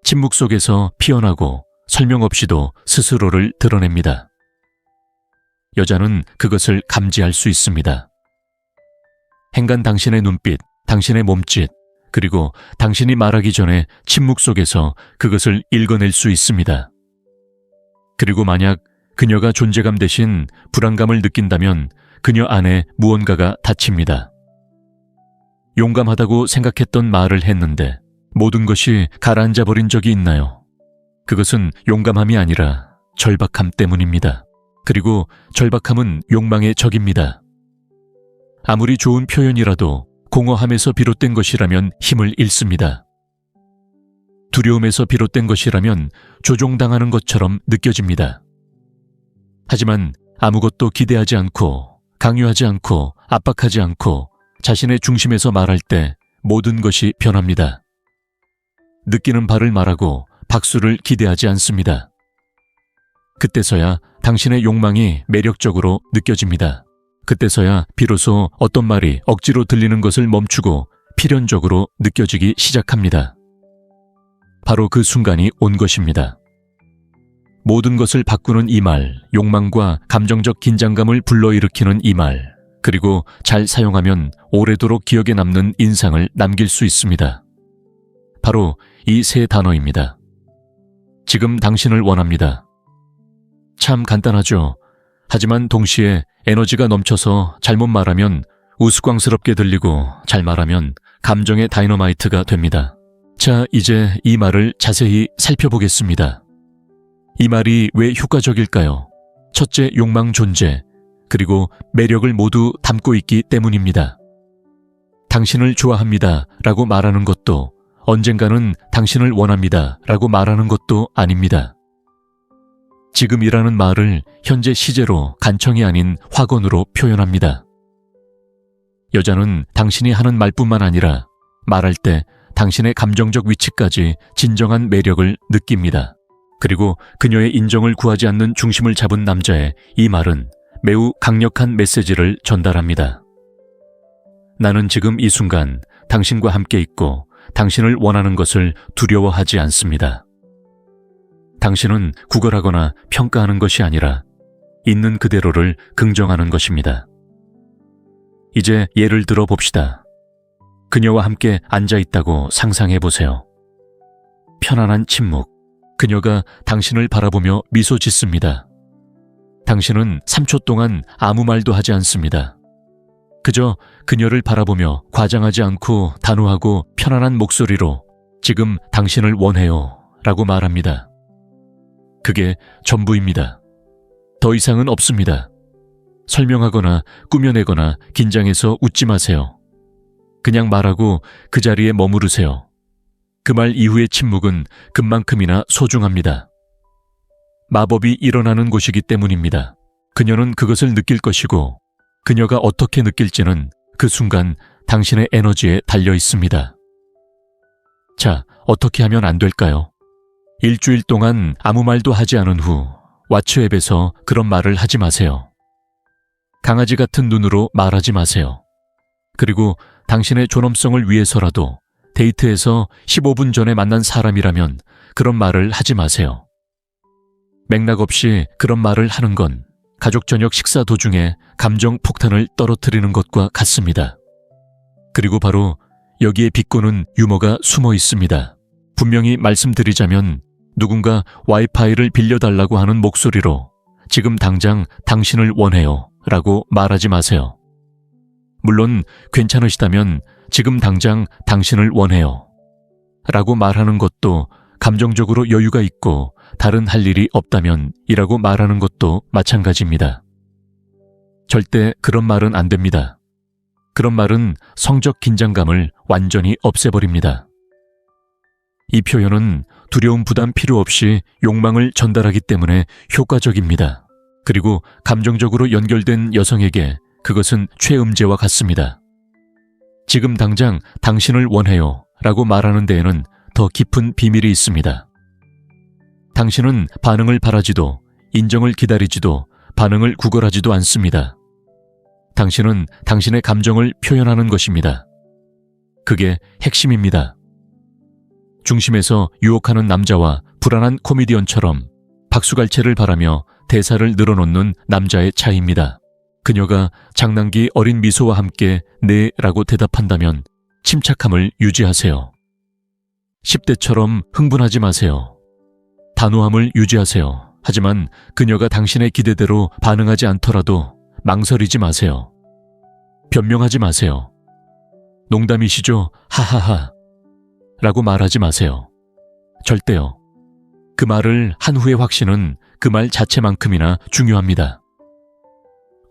침묵 속에서 피어나고 설명 없이도 스스로를 드러냅니다. 여자는 그것을 감지할 수 있습니다. 행간 당신의 눈빛, 당신의 몸짓, 그리고 당신이 말하기 전에 침묵 속에서 그것을 읽어낼 수 있습니다. 그리고 만약 그녀가 존재감 대신 불안감을 느낀다면 그녀 안에 무언가가 닫힙니다. 용감하다고 생각했던 말을 했는데 모든 것이 가라앉아 버린 적이 있나요? 그것은 용감함이 아니라 절박함 때문입니다. 그리고 절박함은 욕망의 적입니다. 아무리 좋은 표현이라도 공허함에서 비롯된 것이라면 힘을 잃습니다. 두려움에서 비롯된 것이라면 조종당하는 것처럼 느껴집니다. 하지만 아무것도 기대하지 않고 강요하지 않고 압박하지 않고 자신의 중심에서 말할 때 모든 것이 변합니다. 느끼는 바를 말하고 박수를 기대하지 않습니다. 그때서야 당신의 욕망이 매력적으로 느껴집니다. 그때서야 비로소 어떤 말이 억지로 들리는 것을 멈추고 필연적으로 느껴지기 시작합니다. 바로 그 순간이 온 것입니다. 모든 것을 바꾸는 이 말, 욕망과 감정적 긴장감을 불러일으키는 이 말, 그리고 잘 사용하면 오래도록 기억에 남는 인상을 남길 수 있습니다. 바로 이 세 단어입니다. 지금 당신을 원합니다. 참 간단하죠. 하지만 동시에 에너지가 넘쳐서 잘못 말하면 우스꽝스럽게 들리고 잘 말하면 감정의 다이너마이트가 됩니다. 자, 이제 이 말을 자세히 살펴보겠습니다. 이 말이 왜 효과적일까요? 첫째, 욕망 존재, 그리고 매력을 모두 담고 있기 때문입니다. 당신을 좋아합니다 라고 말하는 것도 언젠가는 당신을 원합니다 라고 말하는 것도 아닙니다. 지금이라는 말을 현재 시제로 간청이 아닌 확언으로 표현합니다. 여자는 당신이 하는 말뿐만 아니라 말할 때 당신의 감정적 위치까지 진정한 매력을 느낍니다. 그리고 그녀의 인정을 구하지 않는 중심을 잡은 남자의 이 말은 매우 강력한 메시지를 전달합니다. 나는 지금 이 순간 당신과 함께 있고 당신을 원하는 것을 두려워하지 않습니다. 당신은 구걸하거나 평가하는 것이 아니라 있는 그대로를 긍정하는 것입니다. 이제 예를 들어 봅시다. 그녀와 함께 앉아 있다고 상상해 보세요. 편안한 침묵. 그녀가 당신을 바라보며 미소 짓습니다. 당신은 3초 동안 아무 말도 하지 않습니다. 그저 그녀를 바라보며 과장하지 않고 단호하고 편안한 목소리로 지금 당신을 원해요 라고 말합니다. 그게 전부입니다. 더 이상은 없습니다. 설명하거나 꾸며내거나 긴장해서 웃지 마세요. 그냥 말하고 그 자리에 머무르세요. 그 말 이후의 침묵은 그만큼이나 소중합니다. 마법이 일어나는 곳이기 때문입니다. 그녀는 그것을 느낄 것이고 그녀가 어떻게 느낄지는 그 순간 당신의 에너지에 달려 있습니다. 자, 어떻게 하면 안 될까요? 일주일 동안 아무 말도 하지 않은 후 왓츠앱에서 그런 말을 하지 마세요. 강아지 같은 눈으로 말하지 마세요. 그리고 당신의 존엄성을 위해서라도 데이트에서 15분 전에 만난 사람이라면 그런 말을 하지 마세요. 맥락 없이 그런 말을 하는 건 가족 저녁 식사 도중에 감정 폭탄을 떨어뜨리는 것과 같습니다. 그리고 바로 여기에 비꼬는 유머가 숨어 있습니다. 분명히 말씀드리자면 누군가 와이파이를 빌려달라고 하는 목소리로 지금 당장 당신을 원해요 라고 말하지 마세요. 물론 괜찮으시다면 지금 당장 당신을 원해요 라고 말하는 것도 감정적으로 여유가 있고 다른 할 일이 없다면 이라고 말하는 것도 마찬가지입니다. 절대 그런 말은 안 됩니다. 그런 말은 성적 긴장감을 완전히 없애버립니다. 이 표현은 두려움 부담 필요 없이 욕망을 전달하기 때문에 효과적입니다. 그리고 감정적으로 연결된 여성에게 그것은 최음제와 같습니다. 지금 당장 당신을 원해요 라고 말하는 데에는 더 깊은 비밀이 있습니다. 당신은 반응을 바라지도 인정을 기다리지도 반응을 구걸하지도 않습니다. 당신은 당신의 감정을 표현하는 것입니다. 그게 핵심입니다. 중심에서 유혹하는 남자와 불안한 코미디언처럼 박수갈채를 바라며 대사를 늘어놓는 남자의 차이입니다. 그녀가 장난기 어린 미소와 함께 네 라고 대답한다면 침착함을 유지하세요. 10대처럼 흥분하지 마세요. 단호함을 유지하세요. 하지만 그녀가 당신의 기대대로 반응하지 않더라도 망설이지 마세요. 변명하지 마세요. 농담이시죠? 하하하 라고 말하지 마세요. 절대요. 그 말을 한 후의 확신은 그 말 자체만큼이나 중요합니다.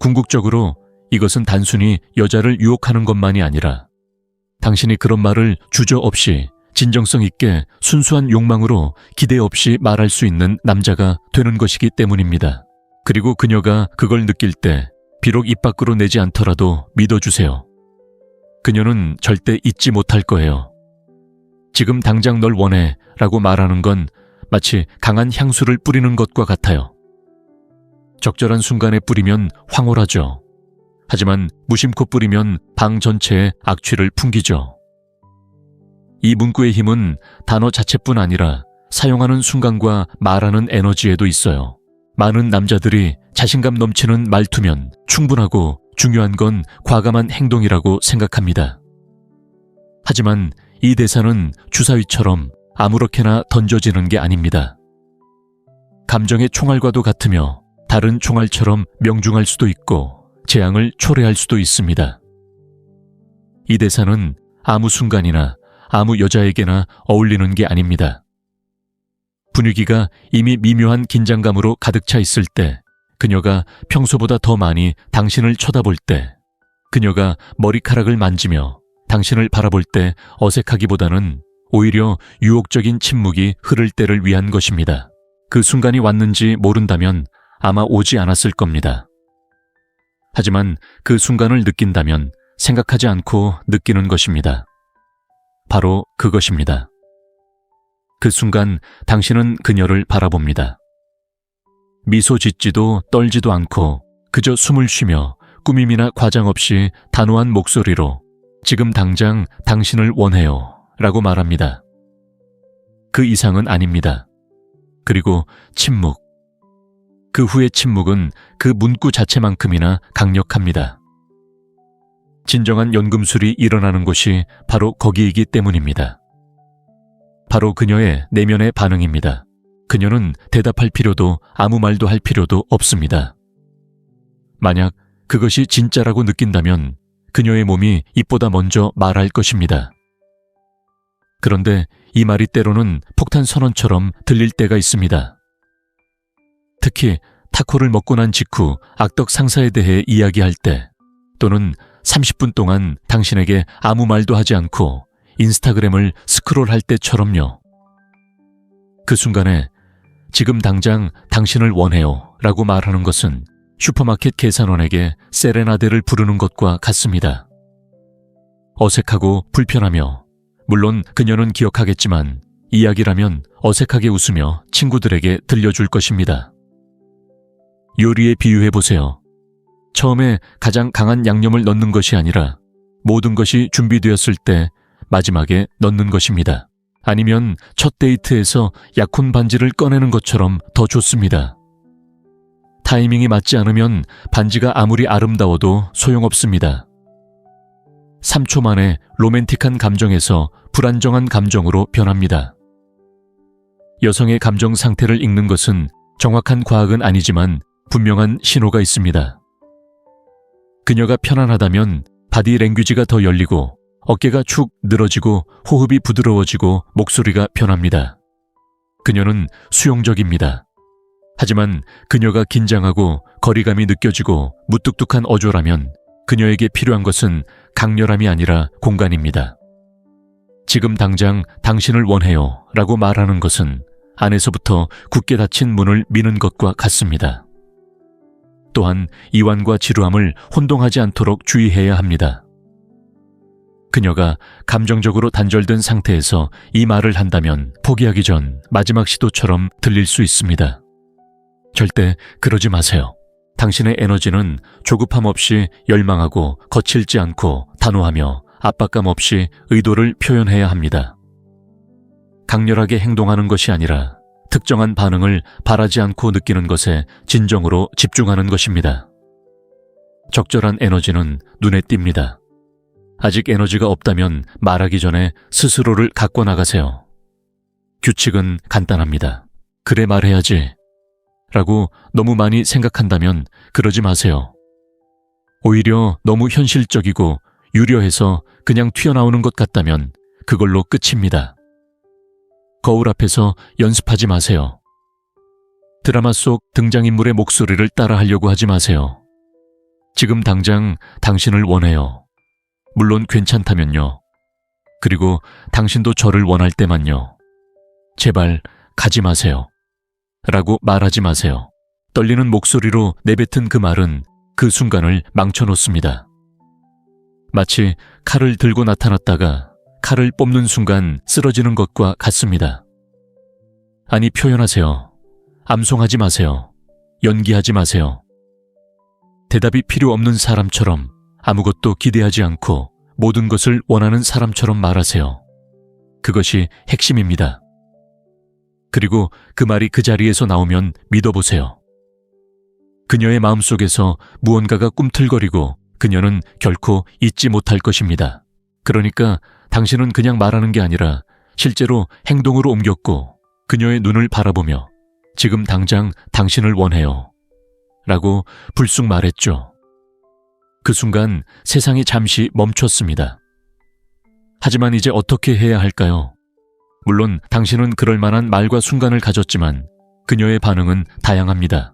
궁극적으로 이것은 단순히 여자를 유혹하는 것만이 아니라 당신이 그런 말을 주저없이 진정성 있게 순수한 욕망으로 기대 없이 말할 수 있는 남자가 되는 것이기 때문입니다. 그리고 그녀가 그걸 느낄 때 비록 입 밖으로 내지 않더라도 믿어주세요. 그녀는 절대 잊지 못할 거예요. 지금 당장 널 원해 라고 말하는 건 마치 강한 향수를 뿌리는 것과 같아요. 적절한 순간에 뿌리면 황홀하죠. 하지만 무심코 뿌리면 방 전체에 악취를 풍기죠. 이 문구의 힘은 단어 자체뿐 아니라 사용하는 순간과 말하는 에너지에도 있어요. 많은 남자들이 자신감 넘치는 말투면 충분하고 중요한 건 과감한 행동이라고 생각합니다. 하지만 이 대사는 주사위처럼 아무렇게나 던져지는 게 아닙니다. 감정의 총알과도 같으며 다른 총알처럼 명중할 수도 있고 재앙을 초래할 수도 있습니다. 이 대사는 아무 순간이나 아무 여자에게나 어울리는 게 아닙니다. 분위기가 이미 미묘한 긴장감으로 가득 차 있을 때, 그녀가 평소보다 더 많이 당신을 쳐다볼 때, 그녀가 머리카락을 만지며 당신을 바라볼 때 어색하기보다는 오히려 유혹적인 침묵이 흐를 때를 위한 것입니다. 그 순간이 왔는지 모른다면 아마 오지 않았을 겁니다. 하지만 그 순간을 느낀다면 생각하지 않고 느끼는 것입니다. 바로 그것입니다. 그 순간 당신은 그녀를 바라봅니다. 미소 짓지도 떨지도 않고 그저 숨을 쉬며 꾸밈이나 과장 없이 단호한 목소리로 지금 당장 당신을 원해요 라고 말합니다. 그 이상은 아닙니다. 그리고 침묵. 그 후의 침묵은 그 문구 자체만큼이나 강력합니다. 진정한 연금술이 일어나는 곳이 바로 거기이기 때문입니다. 바로 그녀의 내면의 반응입니다. 그녀는 대답할 필요도 아무 말도 할 필요도 없습니다. 만약 그것이 진짜라고 느낀다면 그녀의 몸이 입보다 먼저 말할 것입니다. 그런데 이 말이 때로는 폭탄 선언처럼 들릴 때가 있습니다. 특히 타코를 먹고 난 직후 악덕 상사에 대해 이야기할 때, 또는 30분 동안 당신에게 아무 말도 하지 않고 인스타그램을 스크롤할 때처럼요. 그 순간에 지금 당장 당신을 원해요 라고 말하는 것은 슈퍼마켓 계산원에게 세레나데를 부르는 것과 같습니다. 어색하고 불편하며, 물론 그녀는 기억하겠지만 이야기라면 어색하게 웃으며 친구들에게 들려줄 것입니다. 요리에 비유해보세요. 처음에 가장 강한 양념을 넣는 것이 아니라 모든 것이 준비되었을 때 마지막에 넣는 것입니다. 아니면 첫 데이트에서 약혼 반지를 꺼내는 것처럼 더 좋습니다. 타이밍이 맞지 않으면 반지가 아무리 아름다워도 소용없습니다. 3초 만에 로맨틱한 감정에서 불안정한 감정으로 변합니다. 여성의 감정 상태를 읽는 것은 정확한 과학은 아니지만 분명한 신호가 있습니다. 그녀가 편안하다면 바디 랭귀지가 더 열리고 어깨가 축 늘어지고 호흡이 부드러워지고 목소리가 변합니다. 그녀는 수용적입니다. 하지만 그녀가 긴장하고 거리감이 느껴지고 무뚝뚝한 어조라면 그녀에게 필요한 것은 강렬함이 아니라 공간입니다. 지금 당장 당신을 원해요 라고 말하는 것은 안에서부터 굳게 닫힌 문을 미는 것과 같습니다. 또한 이완과 지루함을 혼동하지 않도록 주의해야 합니다. 그녀가 감정적으로 단절된 상태에서 이 말을 한다면 포기하기 전 마지막 시도처럼 들릴 수 있습니다. 절대 그러지 마세요. 당신의 에너지는 조급함 없이 열망하고 거칠지 않고 단호하며 압박감 없이 의도를 표현해야 합니다. 강렬하게 행동하는 것이 아니라 특정한 반응을 바라지 않고 느끼는 것에 진정으로 집중하는 것입니다. 적절한 에너지는 눈에 띕니다. 아직 에너지가 없다면 말하기 전에 스스로를 갖고 나가세요. 규칙은 간단합니다. 그래 말해야지 라고 너무 많이 생각한다면 그러지 마세요. 오히려 너무 현실적이고 유려해서 그냥 튀어나오는 것 같다면 그걸로 끝입니다. 거울 앞에서 연습하지 마세요. 드라마 속 등장인물의 목소리를 따라하려고 하지 마세요. 지금 당장 당신을 원해요. 물론 괜찮다면요. 그리고 당신도 저를 원할 때만요. 제발 가지 마세요. 라고 말하지 마세요. 떨리는 목소리로 내뱉은 그 말은 그 순간을 망쳐놓습니다. 마치 칼을 들고 나타났다가 칼을 뽑는 순간 쓰러지는 것과 같습니다. 아니, 표현하세요. 암송하지 마세요. 연기하지 마세요. 대답이 필요 없는 사람처럼 아무것도 기대하지 않고 모든 것을 원하는 사람처럼 말하세요. 그것이 핵심입니다. 그리고 그 말이 그 자리에서 나오면 믿어보세요. 그녀의 마음속에서 무언가가 꿈틀거리고 그녀는 결코 잊지 못할 것입니다. 그러니까 당신은 그냥 말하는 게 아니라 실제로 행동으로 옮겼고 그녀의 눈을 바라보며 지금 당장 당신을 원해요. 라고 불쑥 말했죠. 그 순간 세상이 잠시 멈췄습니다. 하지만 이제 어떻게 해야 할까요? 물론 당신은 그럴 만한 말과 순간을 가졌지만 그녀의 반응은 다양합니다.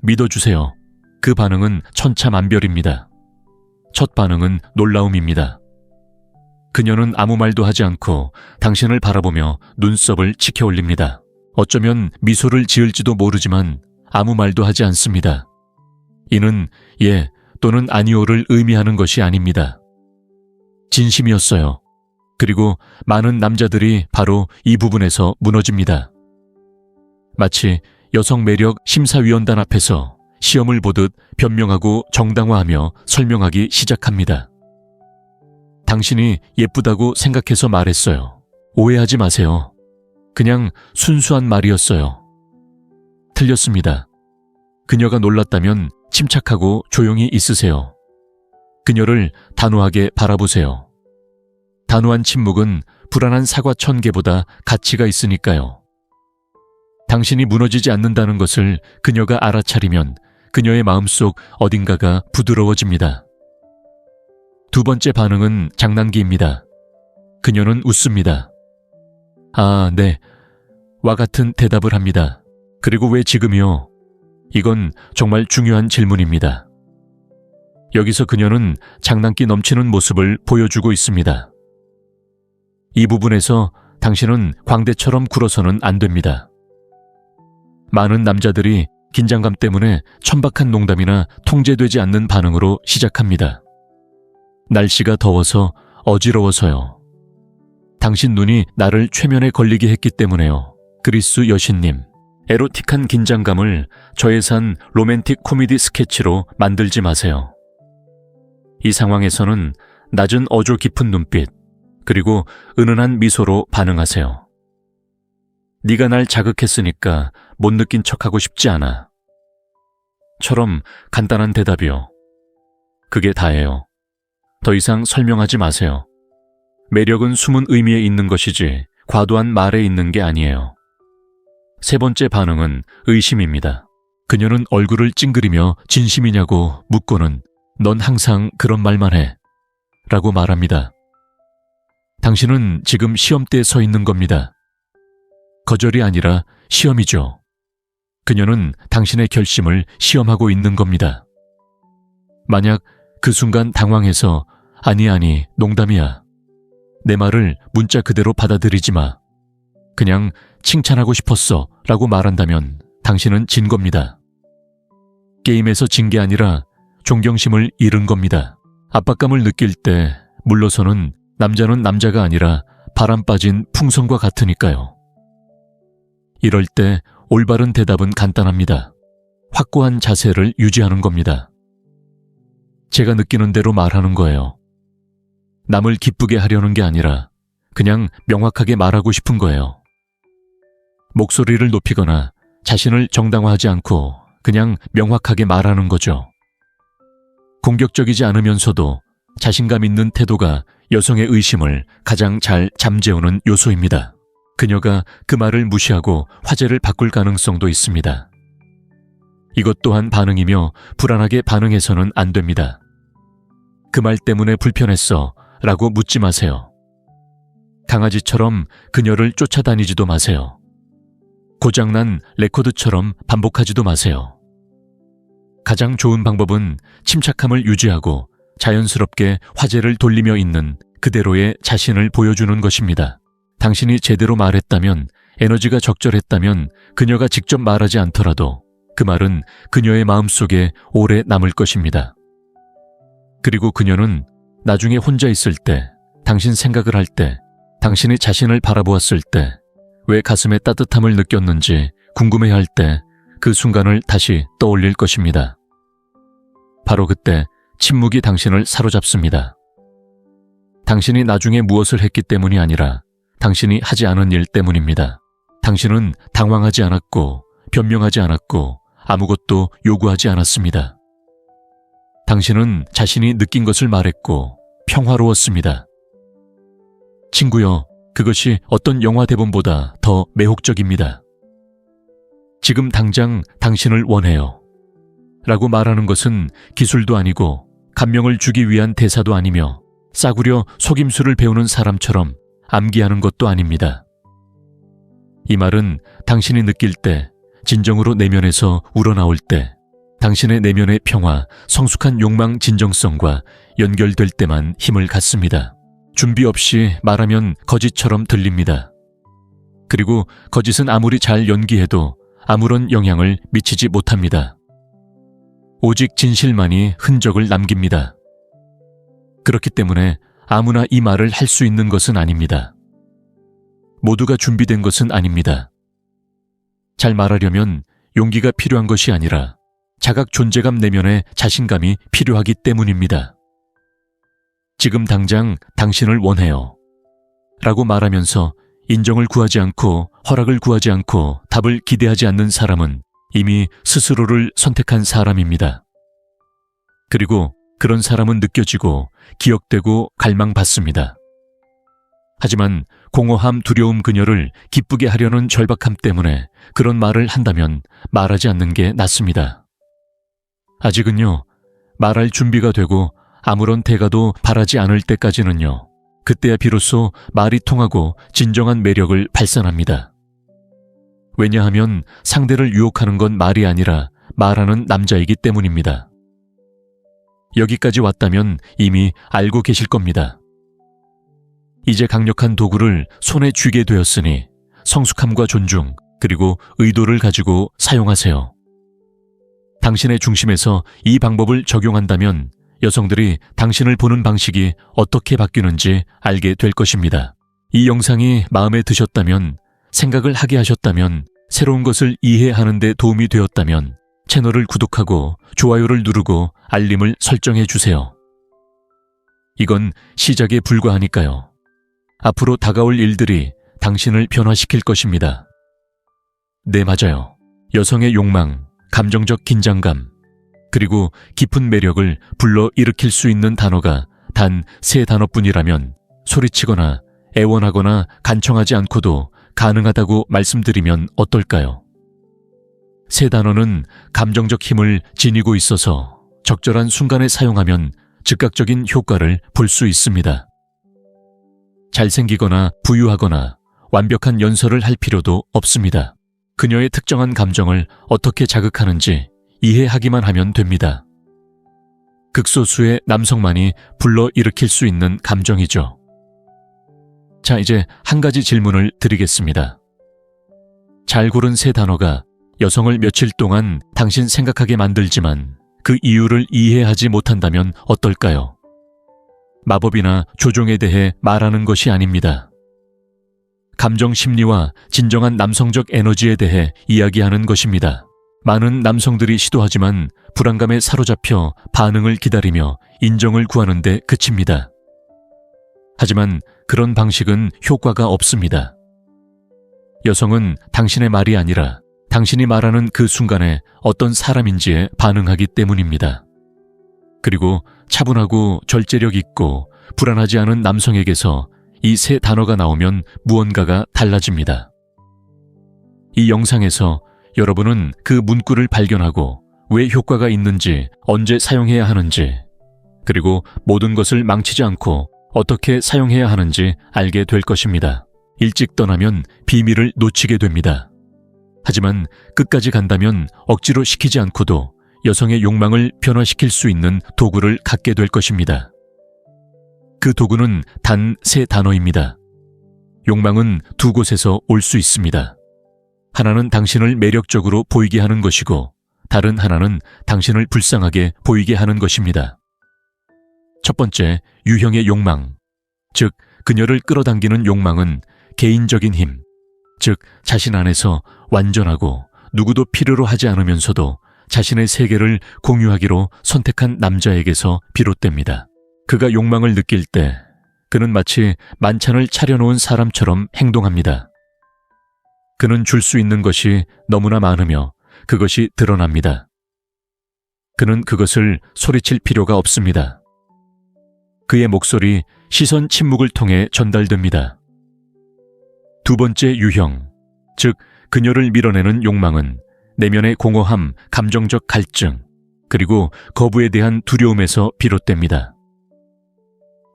믿어주세요. 그 반응은 천차만별입니다. 첫 반응은 놀라움입니다. 그녀는 아무 말도 하지 않고 당신을 바라보며 눈썹을 치켜 올립니다. 어쩌면 미소를 지을지도 모르지만 아무 말도 하지 않습니다. 이는 예 또는 아니오를 의미하는 것이 아닙니다. 진심이었어요. 그리고 많은 남자들이 바로 이 부분에서 무너집니다. 마치 여성 매력 심사위원단 앞에서 시험을 보듯 변명하고 정당화하며 설명하기 시작합니다. 당신이 예쁘다고 생각해서 말했어요. 오해하지 마세요. 그냥 순수한 말이었어요. 틀렸습니다. 그녀가 놀랐다면 침착하고 조용히 있으세요. 그녀를 단호하게 바라보세요. 단호한 침묵은 불안한 사과 1000개보다 가치가 있으니까요. 당신이 무너지지 않는다는 것을 그녀가 알아차리면 그녀의 마음속 어딘가가 부드러워집니다. 두 번째 반응은 장난기입니다. 그녀는 웃습니다. 아, 네. 와 같은 대답을 합니다. 그리고 왜 지금이요? 이건 정말 중요한 질문입니다. 여기서 그녀는 장난기 넘치는 모습을 보여주고 있습니다. 이 부분에서 당신은 광대처럼 굴어서는 안 됩니다. 많은 남자들이 긴장감 때문에 천박한 농담이나 통제되지 않는 반응으로 시작합니다. 날씨가 더워서 어지러워서요. 당신 눈이 나를 최면에 걸리게 했기 때문에요. 그리스 여신님, 에로틱한 긴장감을 저예산 로맨틱 코미디 스케치로 만들지 마세요. 이 상황에서는 낮은 어조 깊은 눈빛, 그리고 은은한 미소로 반응하세요. 네가 날 자극했으니까 못 느낀 척하고 싶지 않아. 처럼 간단한 대답이요. 그게 다예요. 더 이상 설명하지 마세요. 매력은 숨은 의미에 있는 것이지 과도한 말에 있는 게 아니에요. 세 번째 반응은 의심입니다. 그녀는 얼굴을 찡그리며 진심이냐고 묻고는 넌 항상 그런 말만 해 라고 말합니다. 당신은 지금 시험대에 서 있는 겁니다. 거절이 아니라 시험이죠. 그녀는 당신의 결심을 시험하고 있는 겁니다. 만약 그 순간 당황해서 아니 농담이야. 내 말을 문자 그대로 받아들이지 마. 그냥 칭찬하고 싶었어 라고 말한다면 당신은 진 겁니다. 게임에서 진 게 아니라 존경심을 잃은 겁니다. 압박감을 느낄 때 물러서는 남자는 남자가 아니라 바람 빠진 풍선과 같으니까요. 이럴 때 올바른 대답은 간단합니다. 확고한 자세를 유지하는 겁니다. 제가 느끼는 대로 말하는 거예요. 남을 기쁘게 하려는 게 아니라 그냥 명확하게 말하고 싶은 거예요. 목소리를 높이거나 자신을 정당화하지 않고 그냥 명확하게 말하는 거죠. 공격적이지 않으면서도 자신감 있는 태도가 여성의 의심을 가장 잘 잠재우는 요소입니다. 그녀가 그 말을 무시하고 화제를 바꿀 가능성도 있습니다. 이것 또한 반응이며 불안하게 반응해서는 안 됩니다. 그 말 때문에 불편했어 라고 묻지 마세요. 강아지처럼 그녀를 쫓아다니지도 마세요. 고장난 레코드처럼 반복하지도 마세요. 가장 좋은 방법은 침착함을 유지하고 자연스럽게 화제를 돌리며 있는 그대로의 자신을 보여주는 것입니다. 당신이 제대로 말했다면, 에너지가 적절했다면 그녀가 직접 말하지 않더라도 그 말은 그녀의 마음속에 오래 남을 것입니다. 그리고 그녀는 나중에 혼자 있을 때, 당신 생각을 할 때, 당신이 자신을 바라보았을 때, 왜 가슴에 따뜻함을 느꼈는지 궁금해할 때 그 순간을 다시 떠올릴 것입니다. 바로 그때 침묵이 당신을 사로잡습니다. 당신이 나중에 무엇을 했기 때문이 아니라 당신이 하지 않은 일 때문입니다. 당신은 당황하지 않았고 변명하지 않았고 아무것도 요구하지 않았습니다. 당신은 자신이 느낀 것을 말했고 평화로웠습니다. 친구여, 그것이 어떤 영화 대본보다 더 매혹적입니다. 지금 당장 당신을 원해요. 라고 말하는 것은 기술도 아니고 감명을 주기 위한 대사도 아니며 싸구려 속임수를 배우는 사람처럼 암기하는 것도 아닙니다. 이 말은 당신이 느낄 때, 진정으로 내면에서 우러나올 때, 당신의 내면의 평화, 성숙한 욕망 진정성과 연결될 때만 힘을 갖습니다. 준비 없이 말하면 거짓처럼 들립니다. 그리고 거짓은 아무리 잘 연기해도 아무런 영향을 미치지 못합니다. 오직 진실만이 흔적을 남깁니다. 그렇기 때문에 아무나 이 말을 할 수 있는 것은 아닙니다. 모두가 준비된 것은 아닙니다. 잘 말하려면 용기가 필요한 것이 아니라 자각 존재감 내면의 자신감이 필요하기 때문입니다. 지금 당장 당신을 원해요. 라고 말하면서 인정을 구하지 않고 허락을 구하지 않고 답을 기대하지 않는 사람은 이미 스스로를 선택한 사람입니다. 그리고 그런 사람은 느껴지고 기억되고 갈망받습니다. 하지만 공허함, 두려움 그녀를 기쁘게 하려는 절박함 때문에 그런 말을 한다면 말하지 않는 게 낫습니다. 아직은요, 말할 준비가 되고 아무런 대가도 바라지 않을 때까지는요, 그때야 비로소 말이 통하고 진정한 매력을 발산합니다. 왜냐하면 상대를 유혹하는 건 말이 아니라 말하는 남자이기 때문입니다. 여기까지 왔다면 이미 알고 계실 겁니다. 이제 강력한 도구를 손에 쥐게 되었으니 성숙함과 존중, 그리고 의도를 가지고 사용하세요. 당신의 중심에서 이 방법을 적용한다면 여성들이 당신을 보는 방식이 어떻게 바뀌는지 알게 될 것입니다. 이 영상이 마음에 드셨다면, 생각을 하게 하셨다면, 새로운 것을 이해하는 데 도움이 되었다면 채널을 구독하고 좋아요를 누르고 알림을 설정해 주세요. 이건 시작에 불과하니까요. 앞으로 다가올 일들이 당신을 변화시킬 것입니다. 네, 맞아요. 여성의 욕망, 감정적 긴장감, 그리고 깊은 매력을 불러일으킬 수 있는 단어가 단 3단어뿐이라면 소리치거나 애원하거나 간청하지 않고도 가능하다고 말씀드리면 어떨까요? 3단어는 감정적 힘을 지니고 있어서 적절한 순간에 사용하면 즉각적인 효과를 볼 수 있습니다. 잘생기거나 부유하거나 완벽한 연설을 할 필요도 없습니다. 그녀의 특정한 감정을 어떻게 자극하는지 이해하기만 하면 됩니다. 극소수의 남성만이 불러일으킬 수 있는 감정이죠. 자, 이제 한 가지 질문을 드리겠습니다. 잘 고른 3단어가 여성을 며칠 동안 당신 생각하게 만들지만 그 이유를 이해하지 못한다면 어떨까요? 마법이나 조종에 대해 말하는 것이 아닙니다. 감정 심리와 진정한 남성적 에너지에 대해 이야기하는 것입니다. 많은 남성들이 시도하지만 불안감에 사로잡혀 반응을 기다리며 인정을 구하는 데 그칩니다. 하지만 그런 방식은 효과가 없습니다. 여성은 당신의 말이 아니라 당신이 말하는 그 순간에 어떤 사람인지에 반응하기 때문입니다. 그리고 차분하고 절제력 있고 불안하지 않은 남성에게서 이 3단어가 나오면 무언가가 달라집니다. 이 영상에서 여러분은 그 문구를 발견하고 왜 효과가 있는지, 언제 사용해야 하는지, 그리고 모든 것을 망치지 않고 어떻게 사용해야 하는지 알게 될 것입니다. 일찍 떠나면 비밀을 놓치게 됩니다. 하지만 끝까지 간다면 억지로 시키지 않고도 여성의 욕망을 변화시킬 수 있는 도구를 갖게 될 것입니다. 그 도구는 단 3단어입니다. 욕망은 2곳에서 올 수 있습니다. 하나는 당신을 매력적으로 보이게 하는 것이고 다른 하나는 당신을 불쌍하게 보이게 하는 것입니다. 첫 번째, 유형의 욕망, 즉 그녀를 끌어당기는 욕망은 개인적인 힘, 즉 자신 안에서 완전하고 누구도 필요로 하지 않으면서도 자신의 세계를 공유하기로 선택한 남자에게서 비롯됩니다. 그가 욕망을 느낄 때 그는 마치 만찬을 차려놓은 사람처럼 행동합니다. 그는 줄 수 있는 것이 너무나 많으며 그것이 드러납니다. 그는 그것을 소리칠 필요가 없습니다. 그의 목소리, 시선 침묵을 통해 전달됩니다. 두 번째 유형, 즉 그녀를 밀어내는 욕망은 내면의 공허함, 감정적 갈증, 그리고 거부에 대한 두려움에서 비롯됩니다.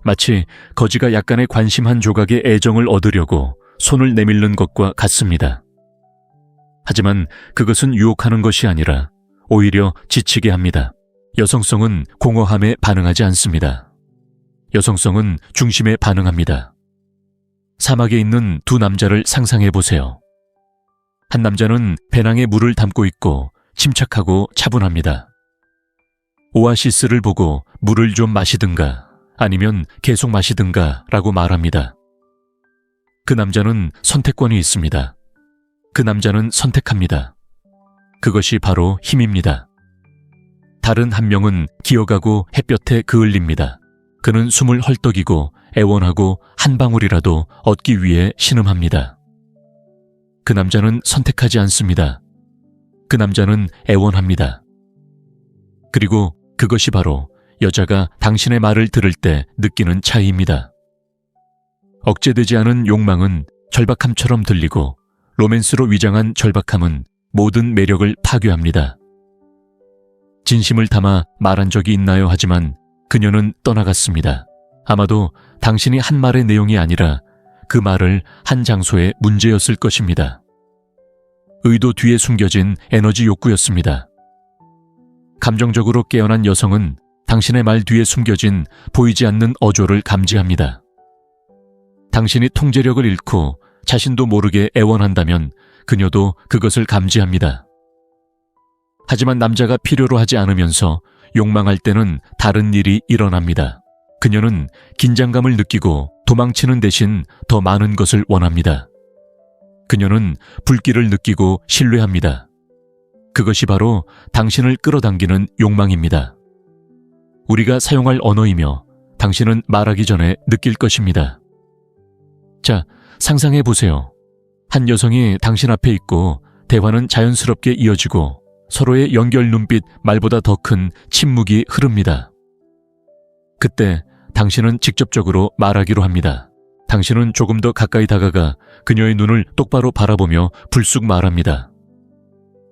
마치 거지가 약간의 관심 한 조각의 애정을 얻으려고 손을 내밀는 것과 같습니다. 하지만 그것은 유혹하는 것이 아니라 오히려 지치게 합니다. 여성성은 공허함에 반응하지 않습니다. 여성성은 중심에 반응합니다. 사막에 있는 두 남자를 상상해 보세요. 한 남자는 배낭에 물을 담고 있고 침착하고 차분합니다. 오아시스를 보고 물을 좀 마시든가 아니면 계속 마시든가 라고 말합니다. 그 남자는 선택권이 있습니다. 그 남자는 선택합니다. 그것이 바로 힘입니다. 다른 한 명은 기어가고 햇볕에 그을립니다. 그는 숨을 헐떡이고 애원하고 한 방울이라도 얻기 위해 신음합니다. 그 남자는 선택하지 않습니다. 그 남자는 애원합니다. 그리고 그것이 바로 여자가 당신의 말을 들을 때 느끼는 차이입니다. 억제되지 않은 욕망은 절박함처럼 들리고 로맨스로 위장한 절박함은 모든 매력을 파괴합니다. 진심을 담아 말한 적이 있나요? 하지만 그녀는 떠나갔습니다. 아마도 당신이 한 말의 내용이 아니라 그 말을 한 장소의 문제였을 것입니다. 의도 뒤에 숨겨진 에너지 욕구였습니다. 감정적으로 깨어난 여성은 당신의 말 뒤에 숨겨진 보이지 않는 어조를 감지합니다. 당신이 통제력을 잃고 자신도 모르게 애원한다면 그녀도 그것을 감지합니다. 하지만 남자가 필요로 하지 않으면서 욕망할 때는 다른 일이 일어납니다. 그녀는 긴장감을 느끼고 도망치는 대신 더 많은 것을 원합니다. 그녀는 불길을 느끼고 신뢰합니다. 그것이 바로 당신을 끌어당기는 욕망입니다. 우리가 사용할 언어이며 당신은 말하기 전에 느낄 것입니다. 자, 상상해 보세요. 한 여성이 당신 앞에 있고 대화는 자연스럽게 이어지고 서로의 연결 눈빛 말보다 더 큰 침묵이 흐릅니다. 그때 당신은 직접적으로 말하기로 합니다. 당신은 조금 더 가까이 다가가 그녀의 눈을 똑바로 바라보며 불쑥 말합니다.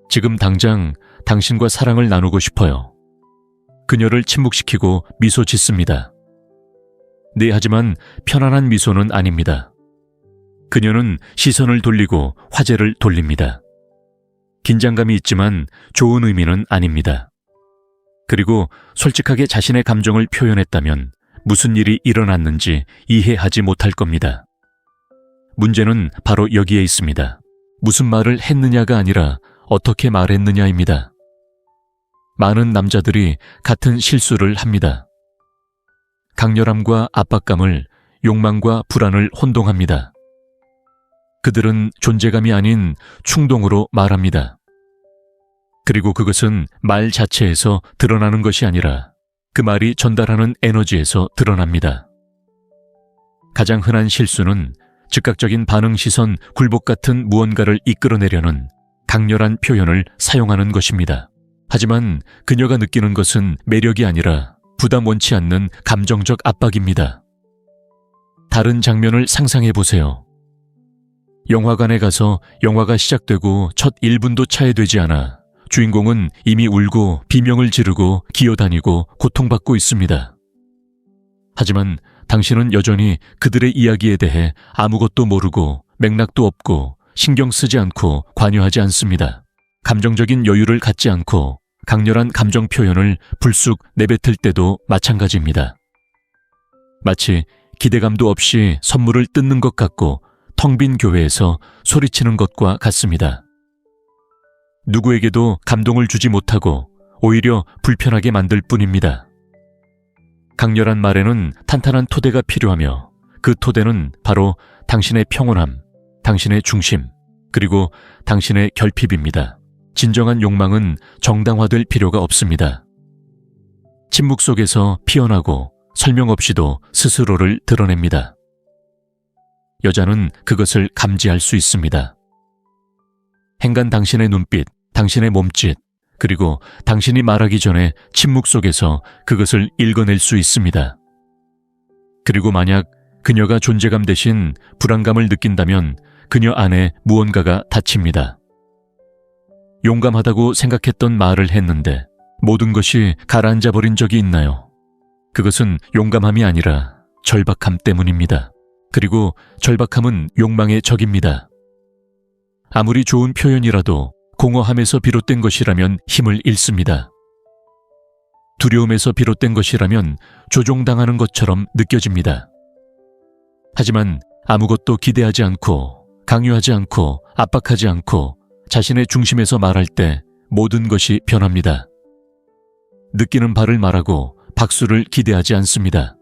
지금 당장 당신과 사랑을 나누고 싶어요. 그녀를 침묵시키고 미소 짓습니다. 네, 하지만 편안한 미소는 아닙니다. 그녀는 시선을 돌리고 화제를 돌립니다. 긴장감이 있지만 좋은 의미는 아닙니다. 그리고 솔직하게 자신의 감정을 표현했다면 무슨 일이 일어났는지 이해하지 못할 겁니다. 문제는 바로 여기에 있습니다. 무슨 말을 했느냐가 아니라 어떻게 말했느냐입니다. 많은 남자들이 같은 실수를 합니다. 강렬함과 압박감을 욕망과 불안을 혼동합니다. 그들은 존재감이 아닌 충동으로 말합니다. 그리고 그것은 말 자체에서 드러나는 것이 아니라 그 말이 전달하는 에너지에서 드러납니다. 가장 흔한 실수는 즉각적인 반응 시선 굴복 같은 무언가를 이끌어내려는 강렬한 표현을 사용하는 것입니다. 하지만 그녀가 느끼는 것은 매력이 아니라 부담 원치 않는 감정적 압박입니다. 다른 장면을 상상해 보세요. 영화관에 가서 영화가 시작되고 첫 1분도 차에 되지 않아 주인공은 이미 울고 비명을 지르고 기어다니고 고통받고 있습니다. 하지만 당신은 여전히 그들의 이야기에 대해 아무것도 모르고 맥락도 없고 신경 쓰지 않고 관여하지 않습니다. 감정적인 여유를 갖지 않고 강렬한 감정 표현을 불쑥 내뱉을 때도 마찬가지입니다. 마치 기대감도 없이 선물을 뜯는 것 같고 텅 빈 교회에서 소리치는 것과 같습니다. 누구에게도 감동을 주지 못하고 오히려 불편하게 만들 뿐입니다. 강렬한 말에는 탄탄한 토대가 필요하며 그 토대는 바로 당신의 평온함, 당신의 중심, 그리고 당신의 결핍입니다. 진정한 욕망은 정당화될 필요가 없습니다. 침묵 속에서 피어나고 설명 없이도 스스로를 드러냅니다. 여자는 그것을 감지할 수 있습니다. 행간 당신의 눈빛, 당신의 몸짓, 그리고 당신이 말하기 전에 침묵 속에서 그것을 읽어낼 수 있습니다. 그리고 만약 그녀가 존재감 대신 불안감을 느낀다면 그녀 안에 무언가가 닫힙니다. 용감하다고 생각했던 말을 했는데 모든 것이 가라앉아 버린 적이 있나요? 그것은 용감함이 아니라 절박함 때문입니다. 그리고 절박함은 욕망의 적입니다. 아무리 좋은 표현이라도 공허함에서 비롯된 것이라면 힘을 잃습니다. 두려움에서 비롯된 것이라면 조종당하는 것처럼 느껴집니다. 하지만 아무것도 기대하지 않고 강요하지 않고 압박하지 않고 자신의 중심에서 말할 때 모든 것이 변합니다. 느끼는 바를 말하고 박수를 기대하지 않습니다.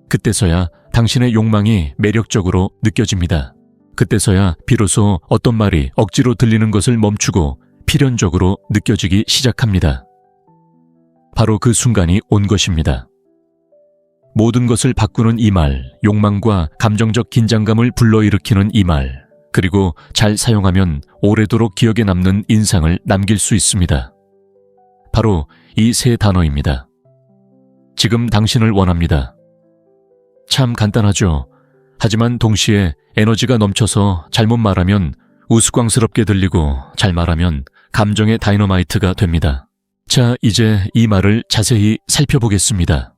그때서야 당신의 욕망이 매력적으로 느껴집니다. 그때서야 비로소 어떤 말이 억지로 들리는 것을 멈추고 필연적으로 느껴지기 시작합니다. 바로 그 순간이 온 것입니다. 모든 것을 바꾸는 이 말, 욕망과 감정적 긴장감을 불러일으키는 이 말, 그리고 잘 사용하면 오래도록 기억에 남는 인상을 남길 수 있습니다. 바로 이 세 단어입니다. 지금 당신을 원합니다. 참 간단하죠. 하지만 동시에 에너지가 넘쳐서 잘못 말하면 우스꽝스럽게 들리고 잘 말하면 감정의 다이너마이트가 됩니다. 자, 이제 이 말을 자세히 살펴보겠습니다.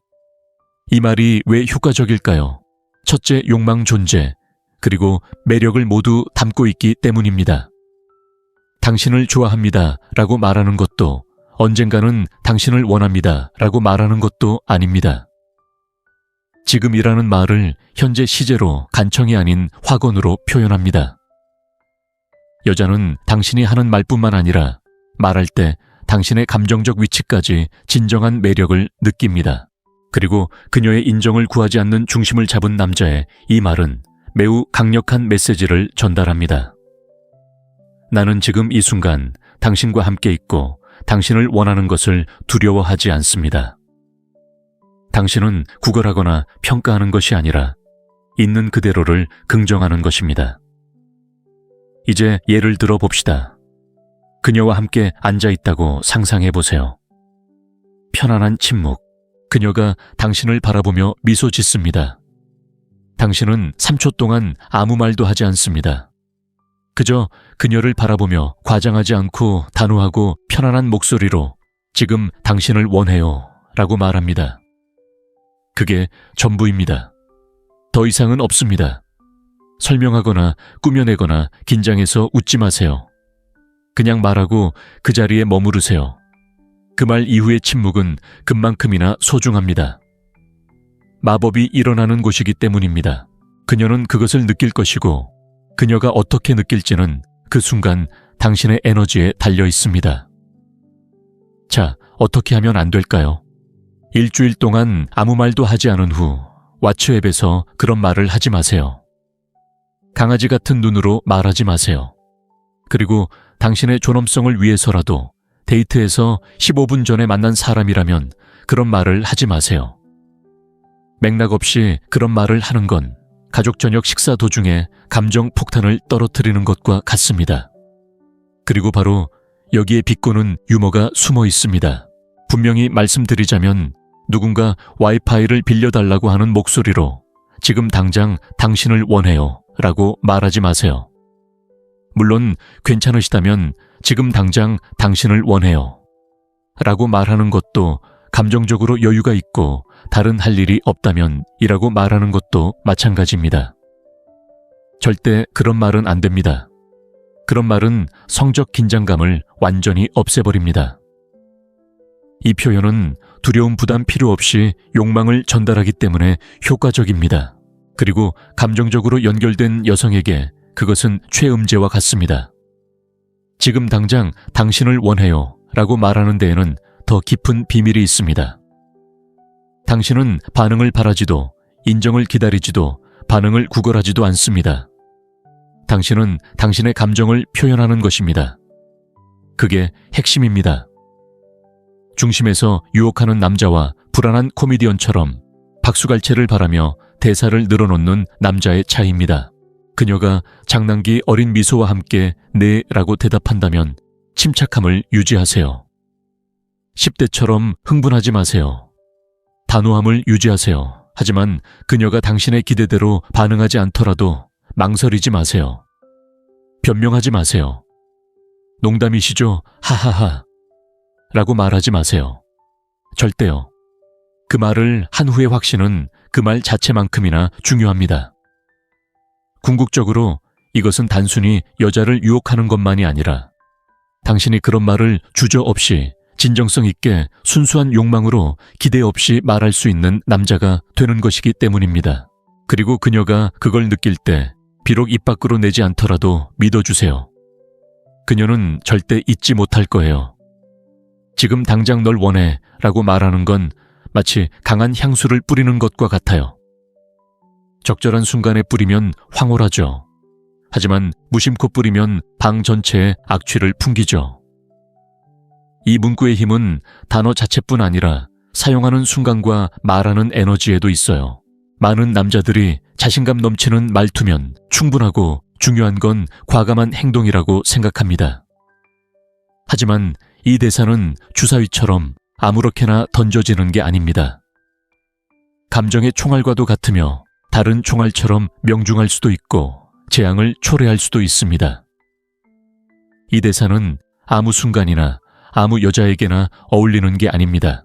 이 말이 왜 효과적일까요? 첫째, 욕망 존재, 그리고 매력을 모두 담고 있기 때문입니다. 당신을 좋아합니다 라고 말하는 것도 언젠가는 당신을 원합니다 라고 말하는 것도 아닙니다. 지금이라는 말을 현재 시제로 간청이 아닌 확언으로 표현합니다. 여자는 당신이 하는 말뿐만 아니라 말할 때 당신의 감정적 위치까지 진정한 매력을 느낍니다. 그리고 그녀의 인정을 구하지 않는 중심을 잡은 남자의 이 말은 매우 강력한 메시지를 전달합니다. 나는 지금 이 순간 당신과 함께 있고 당신을 원하는 것을 두려워하지 않습니다. 당신은 구걸하거나 평가하는 것이 아니라 있는 그대로를 긍정하는 것입니다. 이제 예를 들어 봅시다. 그녀와 함께 앉아 있다고 상상해 보세요. 편안한 침묵. 그녀가 당신을 바라보며 미소 짓습니다. 당신은 3초 동안 아무 말도 하지 않습니다. 그저 그녀를 바라보며 과장하지 않고 단호하고 편안한 목소리로 지금 당신을 원해요 라고 말합니다. 그게 전부입니다. 더 이상은 없습니다. 설명하거나 꾸며내거나 긴장해서 웃지 마세요. 그냥 말하고 그 자리에 머무르세요. 그 말 이후의 침묵은 그만큼이나 소중합니다. 마법이 일어나는 곳이기 때문입니다. 그녀는 그것을 느낄 것이고 그녀가 어떻게 느낄지는 그 순간 당신의 에너지에 달려 있습니다. 자, 어떻게 하면 안 될까요? 일주일 동안 아무 말도 하지 않은 후 왓츠앱에서 그런 말을 하지 마세요. 강아지 같은 눈으로 말하지 마세요. 그리고 당신의 존엄성을 위해서라도 데이트에서 15분 전에 만난 사람이라면 그런 말을 하지 마세요. 맥락 없이 그런 말을 하는 건 가족 저녁 식사 도중에 감정 폭탄을 떨어뜨리는 것과 같습니다. 그리고 바로 여기에 비꼬는 유머가 숨어 있습니다. 분명히 말씀드리자면 누군가 와이파이를 빌려달라고 하는 목소리로 지금 당장 당신을 원해요 라고 말하지 마세요. 물론 괜찮으시다면 지금 당장 당신을 원해요 라고 말하는 것도 감정적으로 여유가 있고 다른 할 일이 없다면 이라고 말하는 것도 마찬가지입니다. 절대 그런 말은 안 됩니다. 그런 말은 성적 긴장감을 완전히 없애버립니다. 이 표현은 두려움 부담 필요 없이 욕망을 전달하기 때문에 효과적입니다. 그리고 감정적으로 연결된 여성에게 그것은 최음제와 같습니다. 지금 당장 당신을 원해요 라고 말하는 데에는 더 깊은 비밀이 있습니다. 당신은 반응을 바라지도 인정을 기다리지도 반응을 구걸하지도 않습니다. 당신은 당신의 감정을 표현하는 것입니다. 그게 핵심입니다. 중심에서 유혹하는 남자와 불안한 코미디언처럼 박수갈채를 바라며 대사를 늘어놓는 남자의 차이입니다. 그녀가 장난기 어린 미소와 함께 네 라고 대답한다면 침착함을 유지하세요. 10대처럼 흥분하지 마세요. 단호함을 유지하세요. 하지만 그녀가 당신의 기대대로 반응하지 않더라도 망설이지 마세요. 변명하지 마세요. 농담이시죠? 하하하. 라고 말하지 마세요. 절대요. 그 말을 한 후의 확신은 그 말 자체만큼이나 중요합니다. 궁극적으로 이것은 단순히 여자를 유혹하는 것만이 아니라 당신이 그런 말을 주저없이 진정성 있게 순수한 욕망으로 기대 없이 말할 수 있는 남자가 되는 것이기 때문입니다. 그리고 그녀가 그걸 느낄 때 비록 입 밖으로 내지 않더라도 믿어주세요. 그녀는 절대 잊지 못할 거예요. 지금 당장 널 원해 라고 말하는 건 마치 강한 향수를 뿌리는 것과 같아요. 적절한 순간에 뿌리면 황홀하죠. 하지만 무심코 뿌리면 방 전체에 악취를 풍기죠. 이 문구의 힘은 단어 자체뿐 아니라 사용하는 순간과 말하는 에너지에도 있어요. 많은 남자들이 자신감 넘치는 말투면 충분하고 중요한 건 과감한 행동이라고 생각합니다. 하지만 이 대사는 주사위처럼 아무렇게나 던져지는 게 아닙니다. 감정의 총알과도 같으며 다른 총알처럼 명중할 수도 있고 재앙을 초래할 수도 있습니다. 이 대사는 아무 순간이나 아무 여자에게나 어울리는 게 아닙니다.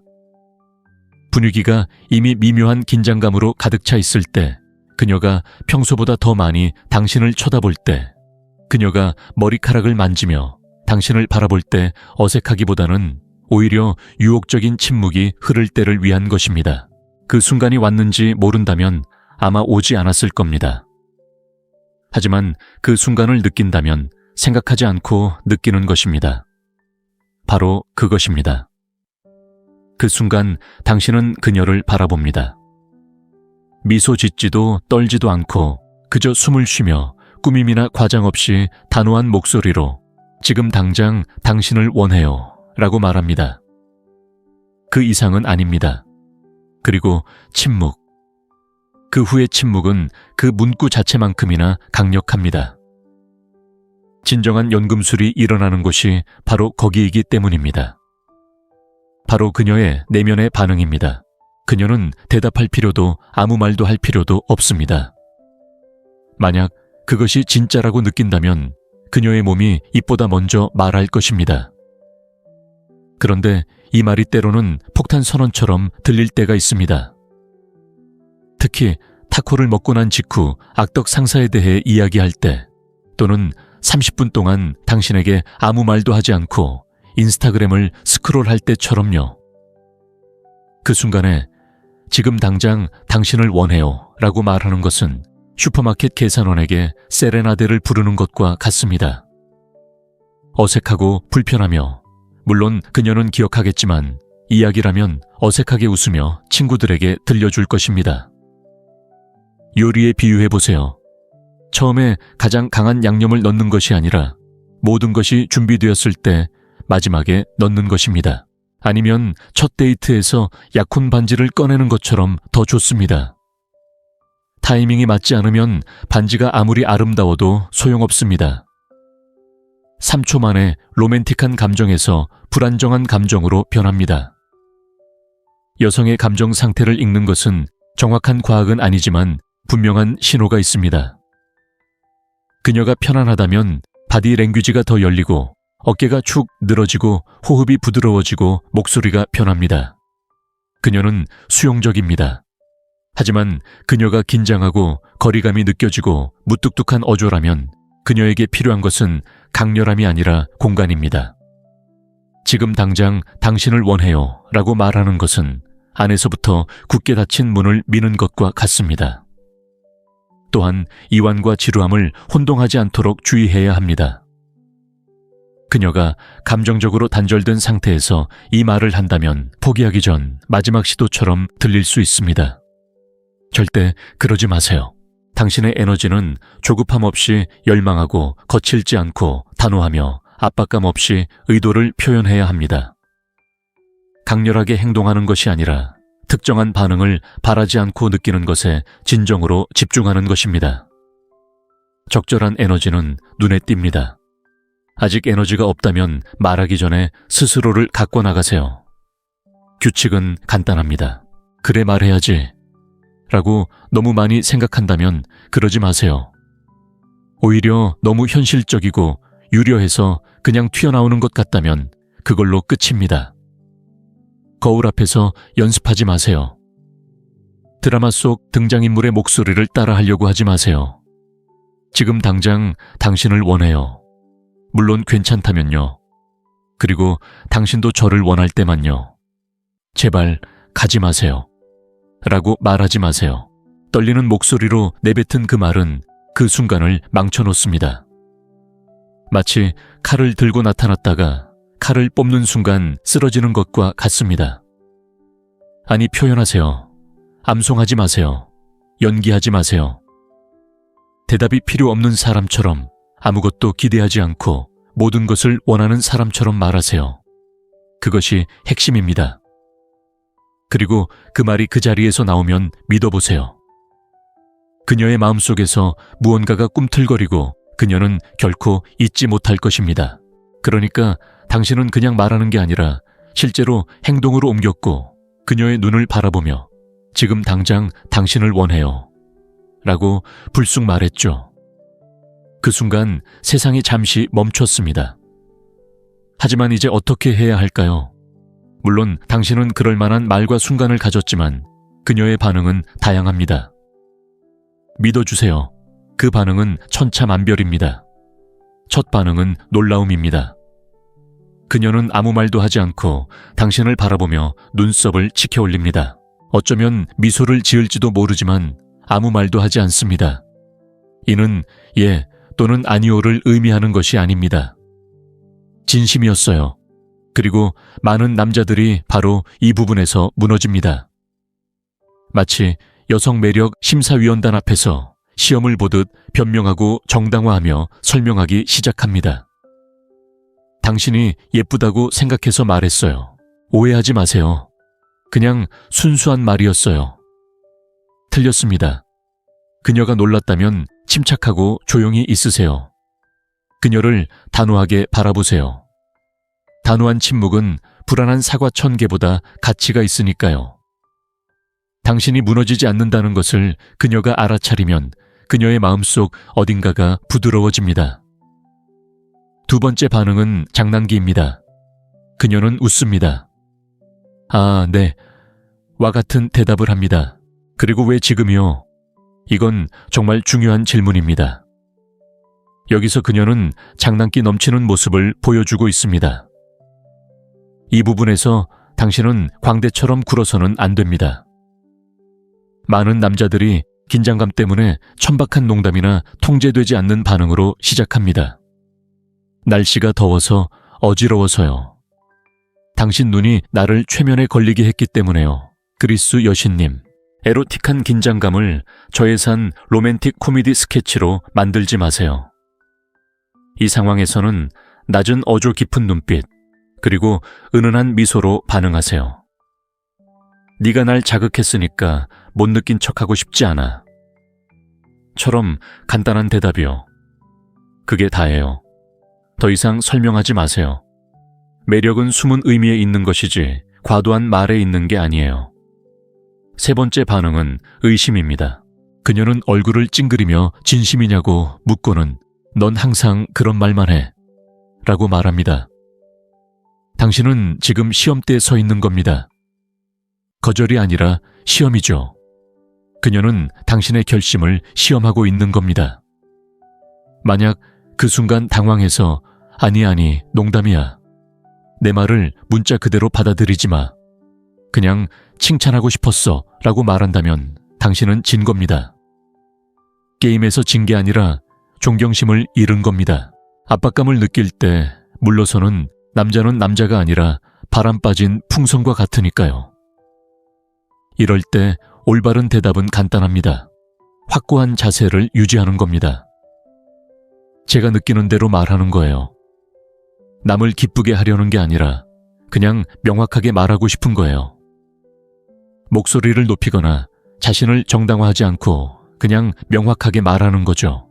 분위기가 이미 미묘한 긴장감으로 가득 차 있을 때, 그녀가 평소보다 더 많이 당신을 쳐다볼 때, 그녀가 머리카락을 만지며 당신을 바라볼 때 어색하기보다는 오히려 유혹적인 침묵이 흐를 때를 위한 것입니다. 그 순간이 왔는지 모른다면 아마 오지 않았을 겁니다. 하지만 그 순간을 느낀다면 생각하지 않고 느끼는 것입니다. 바로 그것입니다. 그 순간 당신은 그녀를 바라봅니다. 미소 짓지도 떨지도 않고 그저 숨을 쉬며 꾸밈이나 과장 없이 단호한 목소리로 지금 당장 당신을 원해요 라고 말합니다. 그 이상은 아닙니다. 그리고 침묵. 그 후의 침묵은 그 문구 자체만큼이나 강력합니다. 진정한 연금술이 일어나는 곳이 바로 거기이기 때문입니다. 바로 그녀의 내면의 반응입니다. 그녀는 대답할 필요도 아무 말도 할 필요도 없습니다. 만약 그것이 진짜라고 느낀다면 그녀의 몸이 입보다 먼저 말할 것입니다. 그런데 이 말이 때로는 폭탄 선언처럼 들릴 때가 있습니다. 특히 타코를 먹고 난 직후 악덕 상사에 대해 이야기할 때, 또는 30분 동안 당신에게 아무 말도 하지 않고 인스타그램을 스크롤할 때처럼요. 그 순간에 지금 당장 당신을 원해요 라고 말하는 것은 슈퍼마켓 계산원에게 세레나데를 부르는 것과 같습니다. 어색하고 불편하며, 물론 그녀는 기억하겠지만 이야기라면 어색하게 웃으며 친구들에게 들려줄 것입니다. 요리에 비유해보세요. 처음에 가장 강한 양념을 넣는 것이 아니라 모든 것이 준비되었을 때 마지막에 넣는 것입니다. 아니면 첫 데이트에서 약혼 반지를 꺼내는 것처럼 더 좋습니다. 타이밍이 맞지 않으면 반지가 아무리 아름다워도 소용없습니다. 3초 만에 로맨틱한 감정에서 불안정한 감정으로 변합니다. 여성의 감정 상태를 읽는 것은 정확한 과학은 아니지만 분명한 신호가 있습니다. 그녀가 편안하다면 바디 랭귀지가 더 열리고 어깨가 축 늘어지고 호흡이 부드러워지고 목소리가 변합니다. 그녀는 수용적입니다. 하지만 그녀가 긴장하고 거리감이 느껴지고 무뚝뚝한 어조라면 그녀에게 필요한 것은 강렬함이 아니라 공간입니다. 지금 당장 당신을 원해요 라고 말하는 것은 안에서부터 굳게 닫힌 문을 미는 것과 같습니다. 또한 이완과 지루함을 혼동하지 않도록 주의해야 합니다. 그녀가 감정적으로 단절된 상태에서 이 말을 한다면 포기하기 전 마지막 시도처럼 들릴 수 있습니다. 절대 그러지 마세요. 당신의 에너지는 조급함 없이 열망하고 거칠지 않고 단호하며 압박감 없이 의도를 표현해야 합니다. 강렬하게 행동하는 것이 아니라 특정한 반응을 바라지 않고 느끼는 것에 진정으로 집중하는 것입니다. 적절한 에너지는 눈에 띕니다. 아직 에너지가 없다면 말하기 전에 스스로를 갖고 나가세요. 규칙은 간단합니다. 그래 말해야지 라고 너무 많이 생각한다면 그러지 마세요. 오히려 너무 현실적이고 유려해서 그냥 튀어나오는 것 같다면 그걸로 끝입니다. 거울 앞에서 연습하지 마세요. 드라마 속 등장인물의 목소리를 따라하려고 하지 마세요. 지금 당장 당신을 원해요. 물론 괜찮다면요. 그리고 당신도 저를 원할 때만요. 제발 가지 마세요. 라고 말하지 마세요. 떨리는 목소리로 내뱉은 그 말은 그 순간을 망쳐놓습니다. 마치 칼을 들고 나타났다가 칼을 뽑는 순간 쓰러지는 것과 같습니다. 아니, 표현하세요. 암송하지 마세요. 연기하지 마세요. 대답이 필요 없는 사람처럼 아무것도 기대하지 않고 모든 것을 원하는 사람처럼 말하세요. 그것이 핵심입니다. 그리고 그 말이 그 자리에서 나오면 믿어보세요. 그녀의 마음속에서 무언가가 꿈틀거리고 그녀는 결코 잊지 못할 것입니다. 그러니까 당신은 그냥 말하는 게 아니라 실제로 행동으로 옮겼고 그녀의 눈을 바라보며 지금 당장 당신을 원해요. 라고 불쑥 말했죠. 그 순간 세상이 잠시 멈췄습니다. 하지만 이제 어떻게 해야 할까요? 물론 당신은 그럴 만한 말과 순간을 가졌지만 그녀의 반응은 다양합니다. 믿어주세요. 그 반응은 천차만별입니다. 첫 반응은 놀라움입니다. 그녀는 아무 말도 하지 않고 당신을 바라보며 눈썹을 치켜 올립니다. 어쩌면 미소를 지을지도 모르지만 아무 말도 하지 않습니다. 이는 예 또는 아니오를 의미하는 것이 아닙니다. 진심이었어요. 그리고 많은 남자들이 바로 이 부분에서 무너집니다. 마치 여성 매력 심사위원단 앞에서 시험을 보듯 변명하고 정당화하며 설명하기 시작합니다. 당신이 예쁘다고 생각해서 말했어요. 오해하지 마세요. 그냥 순수한 말이었어요. 틀렸습니다. 그녀가 놀랐다면 침착하고 조용히 있으세요. 그녀를 단호하게 바라보세요. 단호한 침묵은 불안한 사과 1000개보다 가치가 있으니까요. 당신이 무너지지 않는다는 것을 그녀가 알아차리면 그녀의 마음속 어딘가가 부드러워집니다. 두 번째 반응은 장난기입니다. 그녀는 웃습니다. 아, 네. 와 같은 대답을 합니다. 그리고 왜 지금이요? 이건 정말 중요한 질문입니다. 여기서 그녀는 장난기 넘치는 모습을 보여주고 있습니다. 이 부분에서 당신은 광대처럼 굴어서는 안 됩니다. 많은 남자들이 긴장감 때문에 천박한 농담이나 통제되지 않는 반응으로 시작합니다. 날씨가 더워서 어지러워서요. 당신 눈이 나를 최면에 걸리게 했기 때문에요. 그리스 여신님, 에로틱한 긴장감을 저예산 로맨틱 코미디 스케치로 만들지 마세요. 이 상황에서는 낮은 어조 깊은 눈빛, 그리고 은은한 미소로 반응하세요. 네가 날 자극했으니까 못 느낀 척하고 싶지 않아. 처럼 간단한 대답이요. 그게 다예요. 더 이상 설명하지 마세요. 매력은 숨은 의미에 있는 것이지 과도한 말에 있는 게 아니에요. 세 번째 반응은 의심입니다. 그녀는 얼굴을 찡그리며 진심이냐고 묻고는 넌 항상 그런 말만 해 라고 말합니다. 당신은 지금 시험대에 서 있는 겁니다. 거절이 아니라 시험이죠. 그녀는 당신의 결심을 시험하고 있는 겁니다. 만약 그 순간 당황해서 아니 농담이야. 내 말을 문자 그대로 받아들이지 마. 그냥 칭찬하고 싶었어 라고 말한다면 당신은 진 겁니다. 게임에서 진 게 아니라 존경심을 잃은 겁니다. 압박감을 느낄 때 물러서는 남자는 남자가 아니라 바람 빠진 풍선과 같으니까요. 이럴 때 올바른 대답은 간단합니다. 확고한 자세를 유지하는 겁니다. 제가 느끼는 대로 말하는 거예요. 남을 기쁘게 하려는 게 아니라 그냥 명확하게 말하고 싶은 거예요. 목소리를 높이거나 자신을 정당화하지 않고 그냥 명확하게 말하는 거죠.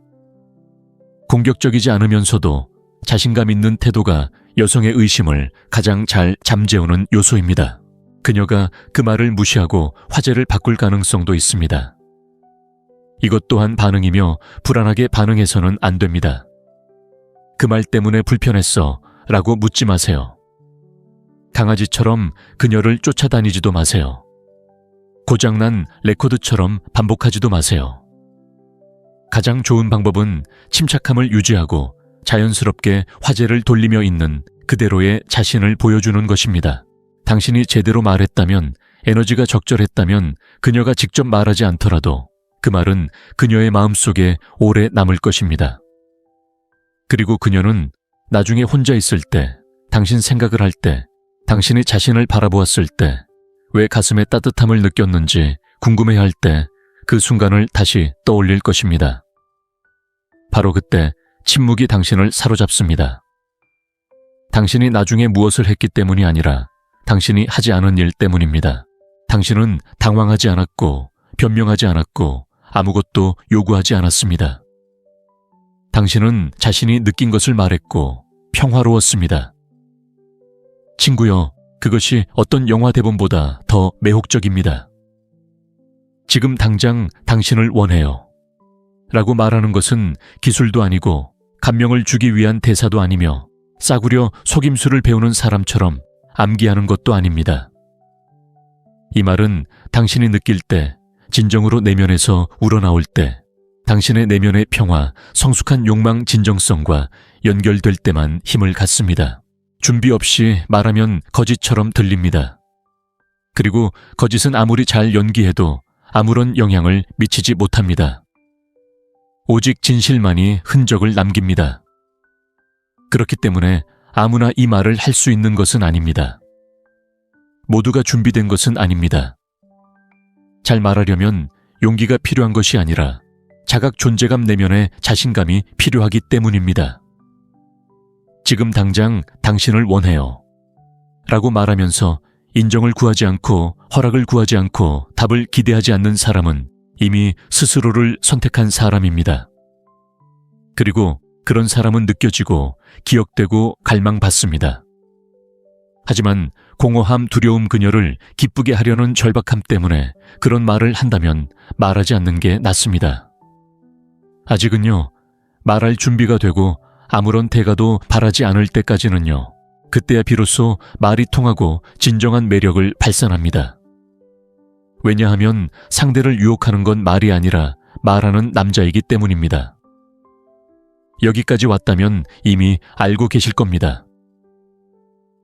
공격적이지 않으면서도 자신감 있는 태도가 여성의 의심을 가장 잘 잠재우는 요소입니다. 그녀가 그 말을 무시하고 화제를 바꿀 가능성도 있습니다. 이것 또한 반응이며 불안하게 반응해서는 안 됩니다. 그 말 때문에 불편했어 라고 묻지 마세요. 강아지처럼 그녀를 쫓아다니지도 마세요. 고장난 레코드처럼 반복하지도 마세요. 가장 좋은 방법은 침착함을 유지하고 자연스럽게 화제를 돌리며 있는 그대로의 자신을 보여주는 것입니다. 당신이 제대로 말했다면, 에너지가 적절했다면 그녀가 직접 말하지 않더라도 그 말은 그녀의 마음속에 오래 남을 것입니다. 그리고 그녀는 나중에 혼자 있을 때, 당신 생각을 할 때, 당신이 자신을 바라보았을 때, 왜 가슴에 따뜻함을 느꼈는지 궁금해할 때 그 순간을 다시 떠올릴 것입니다. 바로 그때 침묵이 당신을 사로잡습니다. 당신이 나중에 무엇을 했기 때문이 아니라 당신이 하지 않은 일 때문입니다. 당신은 당황하지 않았고 변명하지 않았고 아무것도 요구하지 않았습니다. 당신은 자신이 느낀 것을 말했고 평화로웠습니다. 친구여, 그것이 어떤 영화 대본보다 더 매혹적입니다. 지금 당장 당신을 원해요. 라고 말하는 것은 기술도 아니고 감명을 주기 위한 대사도 아니며 싸구려 속임수를 배우는 사람처럼 암기하는 것도 아닙니다. 이 말은 당신이 느낄 때, 진정으로 내면에서 우러나올 때, 당신의 내면의 평화, 성숙한 욕망 진정성과 연결될 때만 힘을 갖습니다. 준비 없이 말하면 거짓처럼 들립니다. 그리고 거짓은 아무리 잘 연기해도 아무런 영향을 미치지 못합니다. 오직 진실만이 흔적을 남깁니다. 그렇기 때문에 아무나 이 말을 할 수 있는 것은 아닙니다. 모두가 준비된 것은 아닙니다. 잘 말하려면 용기가 필요한 것이 아니라 자각 존재감 내면의 자신감이 필요하기 때문입니다. 지금 당장 당신을 원해요. 라고 말하면서 인정을 구하지 않고 허락을 구하지 않고 답을 기대하지 않는 사람은 이미 스스로를 선택한 사람입니다. 그리고 그런 사람은 느껴지고 기억되고 갈망받습니다. 하지만 공허함, 두려움 그녀를 기쁘게 하려는 절박함 때문에 그런 말을 한다면 말하지 않는 게 낫습니다. 아직은요, 말할 준비가 되고 아무런 대가도 바라지 않을 때까지는요, 그때야 비로소 말이 통하고 진정한 매력을 발산합니다. 왜냐하면 상대를 유혹하는 건 말이 아니라 말하는 남자이기 때문입니다. 여기까지 왔다면 이미 알고 계실 겁니다.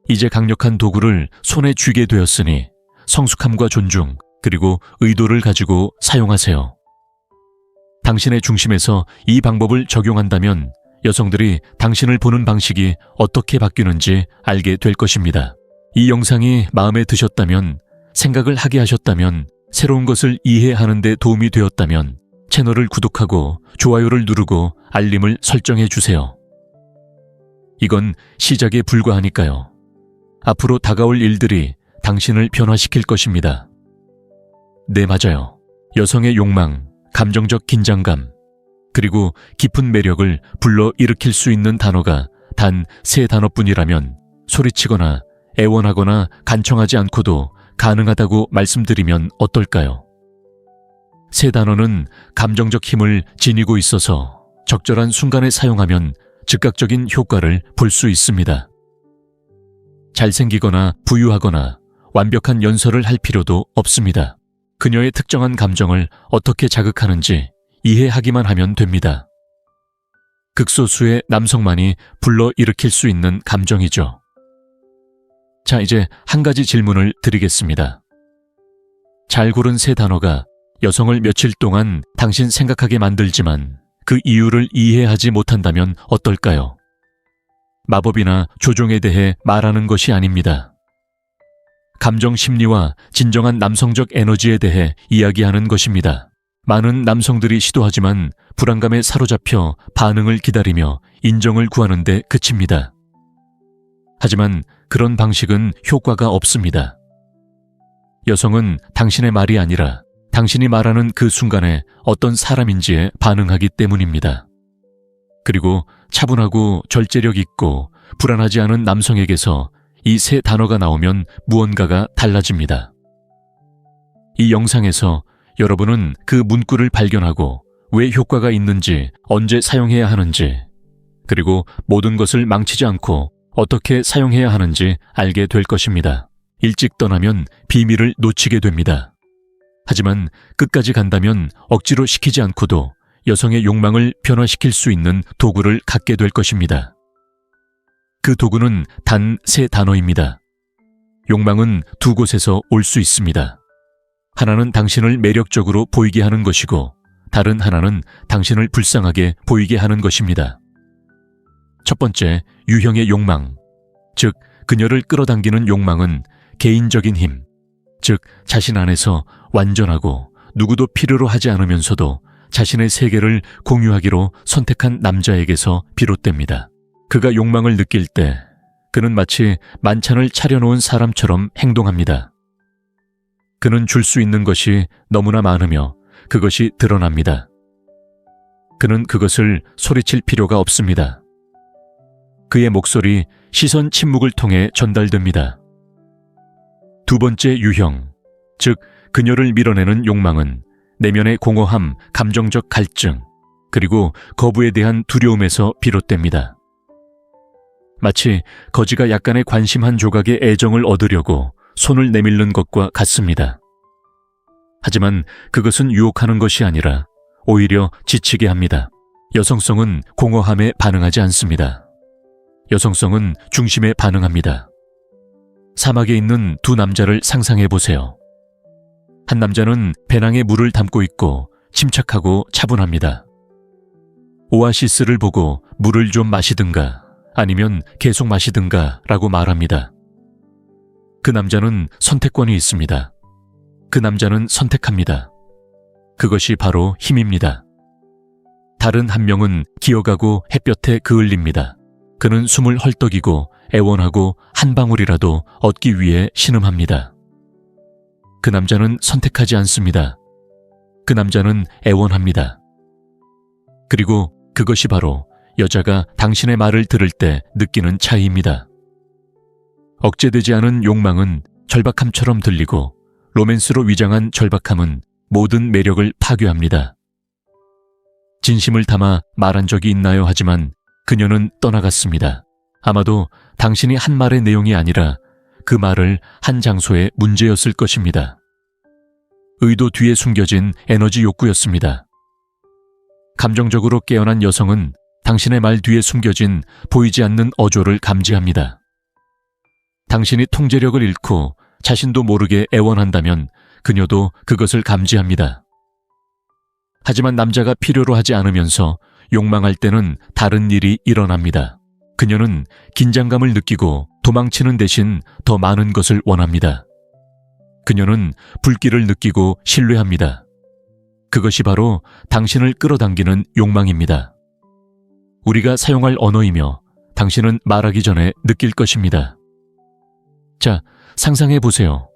이제 강력한 도구를 손에 쥐게 되었으니 성숙함과 존중, 그리고 의도를 가지고 사용하세요. 당신의 중심에서 이 방법을 적용한다면 여성들이 당신을 보는 방식이 어떻게 바뀌는지 알게 될 것입니다. 이 영상이 마음에 드셨다면, 생각을 하게 하셨다면, 새로운 것을 이해하는 데 도움이 되었다면 채널을 구독하고 좋아요를 누르고 알림을 설정해 주세요. 이건 시작에 불과하니까요. 앞으로 다가올 일들이 당신을 변화시킬 것입니다. 네, 맞아요. 여성의 욕망, 감정적 긴장감, 그리고 깊은 매력을 불러일으킬 수 있는 단어가 단 3단어뿐이라면 소리치거나 애원하거나 간청하지 않고도 가능하다고 말씀드리면 어떨까요? 3단어는 감정적 힘을 지니고 있어서 적절한 순간에 사용하면 즉각적인 효과를 볼 수 있습니다. 잘생기거나 부유하거나 완벽한 연설을 할 필요도 없습니다. 그녀의 특정한 감정을 어떻게 자극하는지 이해하기만 하면 됩니다. 극소수의 남성만이 불러일으킬 수 있는 감정이죠. 자, 이제 한 가지 질문을 드리겠습니다. 잘 고른 3단어가 여성을 며칠 동안 당신 생각하게 만들지만 그 이유를 이해하지 못한다면 어떨까요? 마법이나 조종에 대해 말하는 것이 아닙니다. 감정 심리와 진정한 남성적 에너지에 대해 이야기하는 것입니다. 많은 남성들이 시도하지만 불안감에 사로잡혀 반응을 기다리며 인정을 구하는 데 그칩니다. 하지만 그런 방식은 효과가 없습니다. 여성은 당신의 말이 아니라 당신이 말하는 그 순간에 어떤 사람인지에 반응하기 때문입니다. 그리고 차분하고 절제력 있고 불안하지 않은 남성에게서 이 3단어가 나오면 무언가가 달라집니다. 이 영상에서 여러분은 그 문구를 발견하고 왜 효과가 있는지, 언제 사용해야 하는지, 그리고 모든 것을 망치지 않고 어떻게 사용해야 하는지 알게 될 것입니다. 일찍 떠나면 비밀을 놓치게 됩니다. 하지만 끝까지 간다면 억지로 시키지 않고도 여성의 욕망을 변화시킬 수 있는 도구를 갖게 될 것입니다. 그 도구는 단 3단어입니다. 욕망은 2곳에서 올 수 있습니다. 하나는 당신을 매력적으로 보이게 하는 것이고 다른 하나는 당신을 불쌍하게 보이게 하는 것입니다. 첫 번째, 유형의 욕망, 즉 그녀를 끌어당기는 욕망은 개인적인 힘, 즉 자신 안에서 완전하고 누구도 필요로 하지 않으면서도 자신의 세계를 공유하기로 선택한 남자에게서 비롯됩니다. 그가 욕망을 느낄 때 그는 마치 만찬을 차려놓은 사람처럼 행동합니다. 그는 줄 수 있는 것이 너무나 많으며 그것이 드러납니다. 그는 그것을 소리칠 필요가 없습니다. 그의 목소리, 시선 침묵을 통해 전달됩니다. 두 번째 유형, 즉 그녀를 밀어내는 욕망은 내면의 공허함, 감정적 갈증, 그리고 거부에 대한 두려움에서 비롯됩니다. 마치 거지가 약간의 관심 한 조각의 애정을 얻으려고 손을 내밀는 것과 같습니다. 하지만 그것은 유혹하는 것이 아니라 오히려 지치게 합니다. 여성성은 공허함에 반응하지 않습니다. 여성성은 중심에 반응합니다. 사막에 있는 두 남자를 상상해 보세요. 한 남자는 배낭에 물을 담고 있고 침착하고 차분합니다. 오아시스를 보고 물을 좀 마시든가 아니면 계속 마시든가 라고 말합니다. 그 남자는 선택권이 있습니다. 그 남자는 선택합니다. 그것이 바로 힘입니다. 다른 한 명은 기어가고 햇볕에 그을립니다. 그는 숨을 헐떡이고 애원하고 한 방울이라도 얻기 위해 신음합니다. 그 남자는 선택하지 않습니다. 그 남자는 애원합니다. 그리고 그것이 바로 여자가 당신의 말을 들을 때 느끼는 차이입니다. 억제되지 않은 욕망은 절박함처럼 들리고 로맨스로 위장한 절박함은 모든 매력을 파괴합니다. 진심을 담아 말한 적이 있나요? 하지만 그녀는 떠나갔습니다. 아마도 당신이 한 말의 내용이 아니라 그 말을 한 장소의 문제였을 것입니다. 의도 뒤에 숨겨진 에너지 욕구였습니다. 감정적으로 깨어난 여성은 당신의 말 뒤에 숨겨진 보이지 않는 어조를 감지합니다. 당신이 통제력을 잃고 자신도 모르게 애원한다면 그녀도 그것을 감지합니다. 하지만 남자가 필요로 하지 않으면서 욕망할 때는 다른 일이 일어납니다. 그녀는 긴장감을 느끼고 도망치는 대신 더 많은 것을 원합니다. 그녀는 불길을 느끼고 신뢰합니다. 그것이 바로 당신을 끌어당기는 욕망입니다. 우리가 사용할 언어이며 당신은 말하기 전에 느낄 것입니다. 자, 상상해 보세요.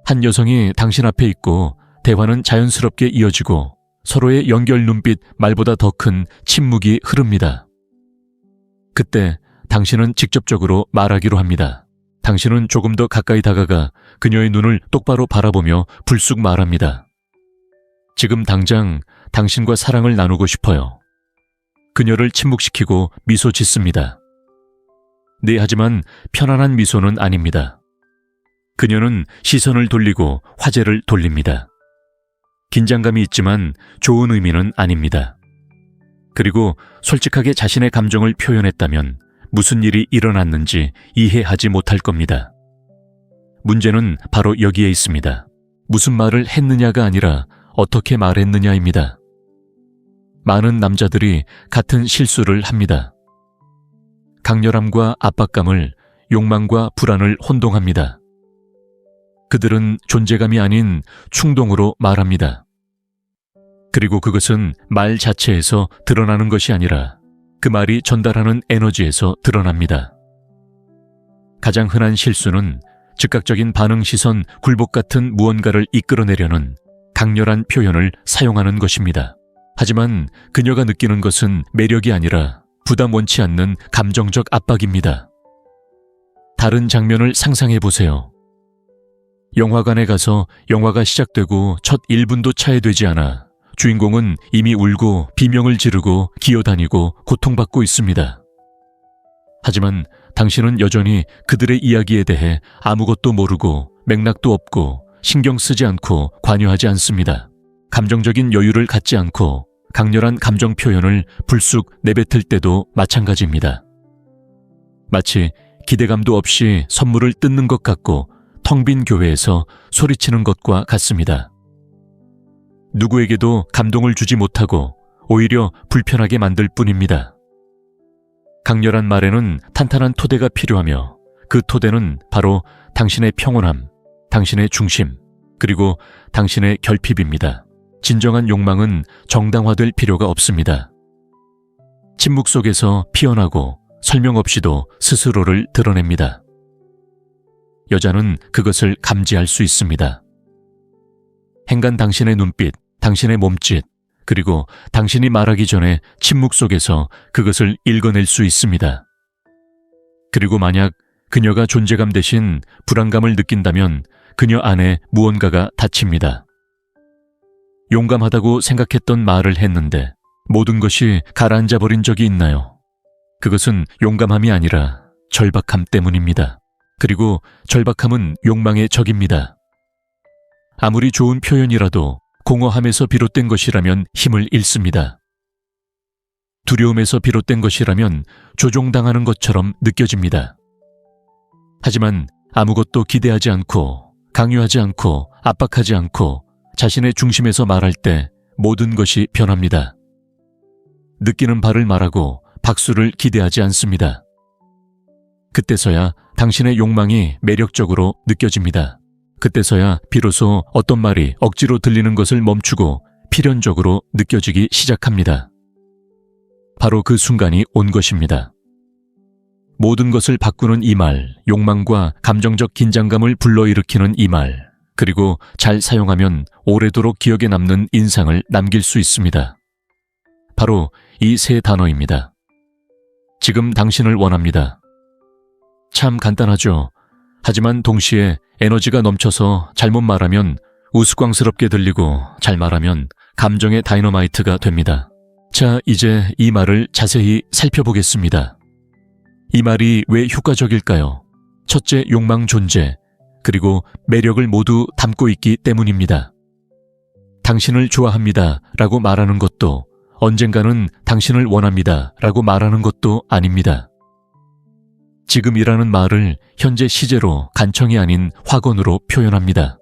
한 여성이 당신 앞에 있고 대화는 자연스럽게 이어지고 서로의 연결 눈빛 말보다 더 큰 침묵이 흐릅니다. 그때 당신은 직접적으로 말하기로 합니다. 당신은 조금 더 가까이 다가가 그녀의 눈을 똑바로 바라보며 불쑥 말합니다. 지금 당장 당신과 사랑을 나누고 싶어요. 그녀를 침묵시키고 미소 짓습니다. 네, 하지만 편안한 미소는 아닙니다. 그녀는 시선을 돌리고 화제를 돌립니다. 긴장감이 있지만 좋은 의미는 아닙니다. 그리고 솔직하게 자신의 감정을 표현했다면 무슨 일이 일어났는지 이해하지 못할 겁니다. 문제는 바로 여기에 있습니다. 무슨 말을 했느냐가 아니라 어떻게 말했느냐입니다. 많은 남자들이 같은 실수를 합니다. 강렬함과 압박감을, 욕망과 불안을 혼동합니다. 그들은 존재감이 아닌 충동으로 말합니다. 그리고 그것은 말 자체에서 드러나는 것이 아니라 그 말이 전달하는 에너지에서 드러납니다. 가장 흔한 실수는 즉각적인 반응 시선, 굴복 같은 무언가를 이끌어내려는 강렬한 표현을 사용하는 것입니다. 하지만 그녀가 느끼는 것은 매력이 아니라 부담 원치 않는 감정적 압박입니다. 다른 장면을 상상해 보세요. 영화관에 가서 영화가 시작되고 첫 1분도 차에 되지 않아 주인공은 이미 울고 비명을 지르고 기어다니고 고통받고 있습니다. 하지만 당신은 여전히 그들의 이야기에 대해 아무것도 모르고 맥락도 없고 신경 쓰지 않고 관여하지 않습니다. 감정적인 여유를 갖지 않고 강렬한 감정 표현을 불쑥 내뱉을 때도 마찬가지입니다. 마치 기대감도 없이 선물을 뜯는 것 같고 텅 빈 교회에서 소리치는 것과 같습니다. 누구에게도 감동을 주지 못하고 오히려 불편하게 만들 뿐입니다. 강렬한 말에는 탄탄한 토대가 필요하며 그 토대는 바로 당신의 평온함, 당신의 중심, 그리고 당신의 결핍입니다. 진정한 욕망은 정당화될 필요가 없습니다. 침묵 속에서 피어나고 설명 없이도 스스로를 드러냅니다. 여자는 그것을 감지할 수 있습니다. 행간 당신의 눈빛, 당신의 몸짓, 그리고 당신이 말하기 전에 침묵 속에서 그것을 읽어낼 수 있습니다. 그리고 만약 그녀가 존재감 대신 불안감을 느낀다면 그녀 안에 무언가가 닫힙니다. 용감하다고 생각했던 말을 했는데 모든 것이 가라앉아 버린 적이 있나요? 그것은 용감함이 아니라 절박함 때문입니다. 그리고 절박함은 욕망의 적입니다. 아무리 좋은 표현이라도 공허함에서 비롯된 것이라면 힘을 잃습니다. 두려움에서 비롯된 것이라면 조종당하는 것처럼 느껴집니다. 하지만 아무것도 기대하지 않고 강요하지 않고 압박하지 않고 자신의 중심에서 말할 때 모든 것이 변합니다. 느끼는 바를 말하고 박수를 기대하지 않습니다. 그때서야 당신의 욕망이 매력적으로 느껴집니다. 그때서야 비로소 어떤 말이 억지로 들리는 것을 멈추고 필연적으로 느껴지기 시작합니다. 바로 그 순간이 온 것입니다. 모든 것을 바꾸는 이 말, 욕망과 감정적 긴장감을 불러일으키는 이 말, 그리고 잘 사용하면 오래도록 기억에 남는 인상을 남길 수 있습니다. 바로 이 세 단어입니다. 지금 당신을 원합니다. 참 간단하죠. 하지만 동시에 에너지가 넘쳐서 잘못 말하면 우스꽝스럽게 들리고 잘 말하면 감정의 다이너마이트가 됩니다. 자, 이제 이 말을 자세히 살펴보겠습니다. 이 말이 왜 효과적일까요? 첫째, 욕망 존재, 그리고 매력을 모두 담고 있기 때문입니다. 당신을 좋아합니다 라고 말하는 것도 언젠가는 당신을 원합니다 라고 말하는 것도 아닙니다. 지금이라는 말을 현재 시제로 간청이 아닌 확언으로 표현합니다.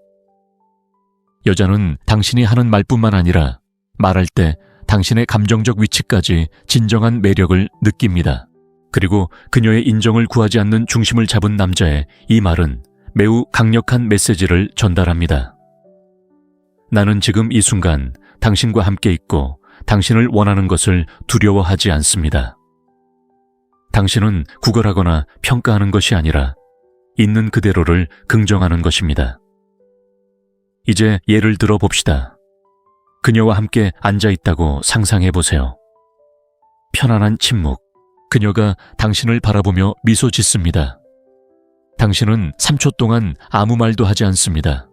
여자는 당신이 하는 말뿐만 아니라 말할 때 당신의 감정적 위치까지 진정한 매력을 느낍니다. 그리고 그녀의 인정을 구하지 않는 중심을 잡은 남자의 이 말은 매우 강력한 메시지를 전달합니다. 나는 지금 이 순간 당신과 함께 있고 당신을 원하는 것을 두려워하지 않습니다. 당신은 구걸하거나 평가하는 것이 아니라 있는 그대로를 긍정하는 것입니다. 이제 예를 들어 봅시다. 그녀와 함께 앉아 있다고 상상해 보세요. 편안한 침묵. 그녀가 당신을 바라보며 미소 짓습니다. 당신은 3초 동안 아무 말도 하지 않습니다.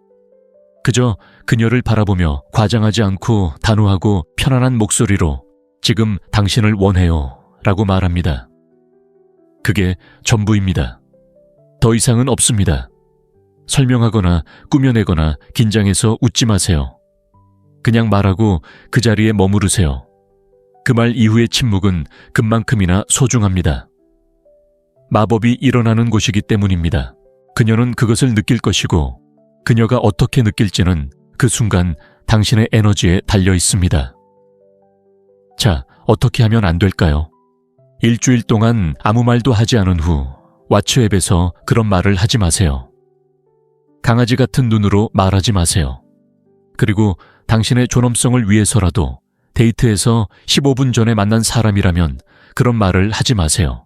그저 그녀를 바라보며 과장하지 않고 단호하고 편안한 목소리로 지금 당신을 원해요 라고 말합니다. 그게 전부입니다. 더 이상은 없습니다. 설명하거나 꾸며내거나 긴장해서 웃지 마세요. 그냥 말하고 그 자리에 머무르세요. 그 말 이후의 침묵은 금만큼이나 소중합니다. 마법이 일어나는 곳이기 때문입니다. 그녀는 그것을 느낄 것이고 그녀가 어떻게 느낄지는 그 순간 당신의 에너지에 달려 있습니다. 자, 어떻게 하면 안 될까요? 일주일 동안 아무 말도 하지 않은 후 왓츠앱에서 그런 말을 하지 마세요. 강아지 같은 눈으로 말하지 마세요. 그리고 당신의 존엄성을 위해서라도 데이트에서 15분 전에 만난 사람이라면 그런 말을 하지 마세요.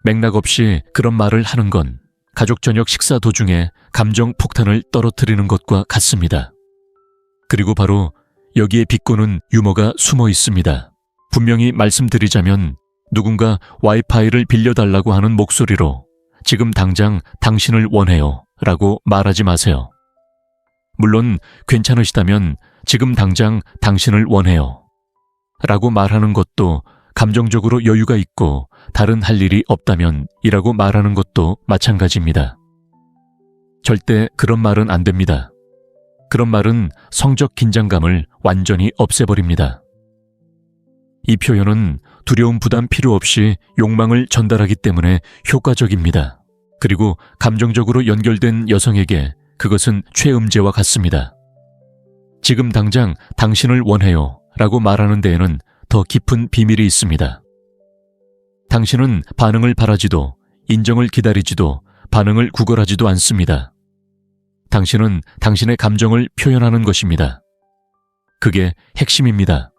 맥락 없이 그런 말을 하는 건 가족 저녁 식사 도중에 감정 폭탄을 떨어뜨리는 것과 같습니다. 그리고 바로 여기에 비꼬는 유머가 숨어 있습니다. 분명히 말씀드리자면 누군가 와이파이를 빌려달라고 하는 목소리로 지금 당장 당신을 원해요 라고 말하지 마세요. 물론 괜찮으시다면 지금 당장 당신을 원해요 라고 말하는 것도 감정적으로 여유가 있고 다른 할 일이 없다면 이라고 말하는 것도 마찬가지입니다. 절대 그런 말은 안 됩니다. 그런 말은 성적 긴장감을 완전히 없애버립니다. 이 표현은 두려움 부담 필요 없이 욕망을 전달하기 때문에 효과적입니다. 그리고 감정적으로 연결된 여성에게 그것은 최음제와 같습니다. 지금 당장 당신을 원해요 라고 말하는 데에는 더 깊은 비밀이 있습니다. 당신은 반응을 바라지도 인정을 기다리지도 반응을 구걸하지도 않습니다. 당신은 당신의 감정을 표현하는 것입니다. 그게 핵심입니다.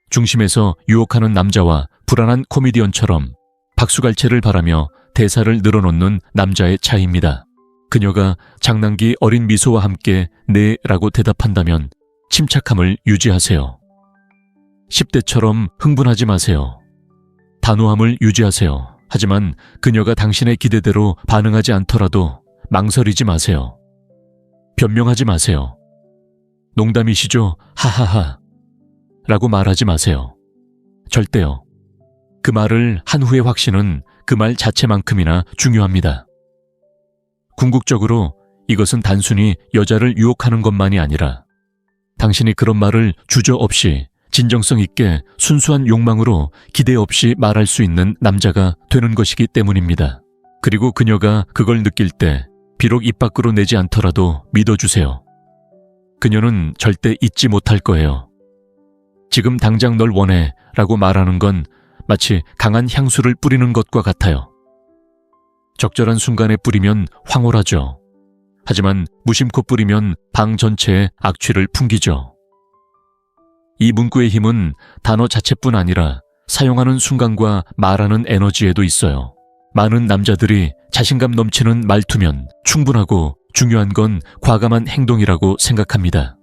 중심에서 유혹하는 남자와 불안한 코미디언처럼 박수갈채를 바라며 대사를 늘어놓는 남자의 차이입니다. 그녀가 장난기 어린 미소와 함께 네 라고 대답한다면 침착함을 유지하세요. 10대처럼 흥분하지 마세요. 단호함을 유지하세요. 하지만 그녀가 당신의 기대대로 반응하지 않더라도 망설이지 마세요. 변명하지 마세요. 농담이시죠? 하하하. 라고 말하지 마세요. 절대요. 그 말을 한 후의 확신은 그 말 자체만큼이나 중요합니다. 궁극적으로 이것은 단순히 여자를 유혹하는 것만이 아니라 당신이 그런 말을 주저없이 진정성 있게 순수한 욕망으로 기대 없이 말할 수 있는 남자가 되는 것이기 때문입니다. 그리고 그녀가 그걸 느낄 때 비록 입 밖으로 내지 않더라도 믿어주세요. 그녀는 절대 잊지 못할 거예요. 지금 당장 널 원해 라고 말하는 건 마치 강한 향수를 뿌리는 것과 같아요. 적절한 순간에 뿌리면 황홀하죠. 하지만 무심코 뿌리면 방 전체에 악취를 풍기죠. 이 문구의 힘은 단어 자체뿐 아니라 사용하는 순간과 말하는 에너지에도 있어요. 많은 남자들이 자신감 넘치는 말투면 충분하고 중요한 건 과감한 행동이라고 생각합니다.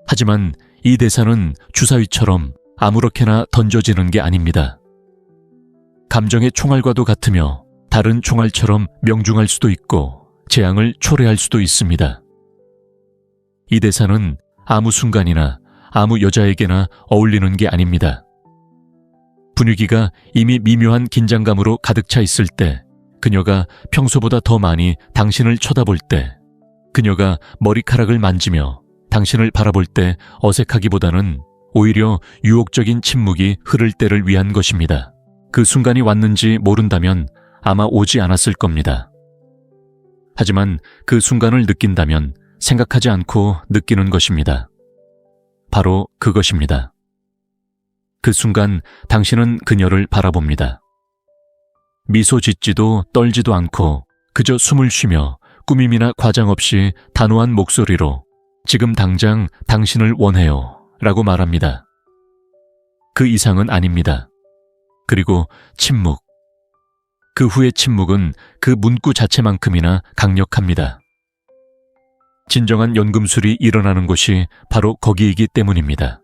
하지만 이 대사는 주사위처럼 아무렇게나 던져지는 게 아닙니다. 감정의 총알과도 같으며 다른 총알처럼 명중할 수도 있고 재앙을 초래할 수도 있습니다. 이 대사는 아무 순간이나 아무 여자에게나 어울리는 게 아닙니다. 분위기가 이미 미묘한 긴장감으로 가득 차 있을 때, 그녀가 평소보다 더 많이 당신을 쳐다볼 때, 그녀가 머리카락을 만지며 당신을 바라볼 때 어색하기보다는 오히려 유혹적인 침묵이 흐를 때를 위한 것입니다. 그 순간이 왔는지 모른다면 아마 오지 않았을 겁니다. 하지만 그 순간을 느낀다면 생각하지 않고 느끼는 것입니다. 바로 그것입니다. 그 순간 당신은 그녀를 바라봅니다. 미소 짓지도 떨지도 않고 그저 숨을 쉬며 꾸밈이나 과장 없이 단호한 목소리로 지금 당장 당신을 원해요 라고 말합니다. 그 이상은 아닙니다. 그리고 침묵. 그 후의 침묵은 그 문구 자체만큼이나 강력합니다. 진정한 연금술이 일어나는 곳이 바로 거기이기 때문입니다.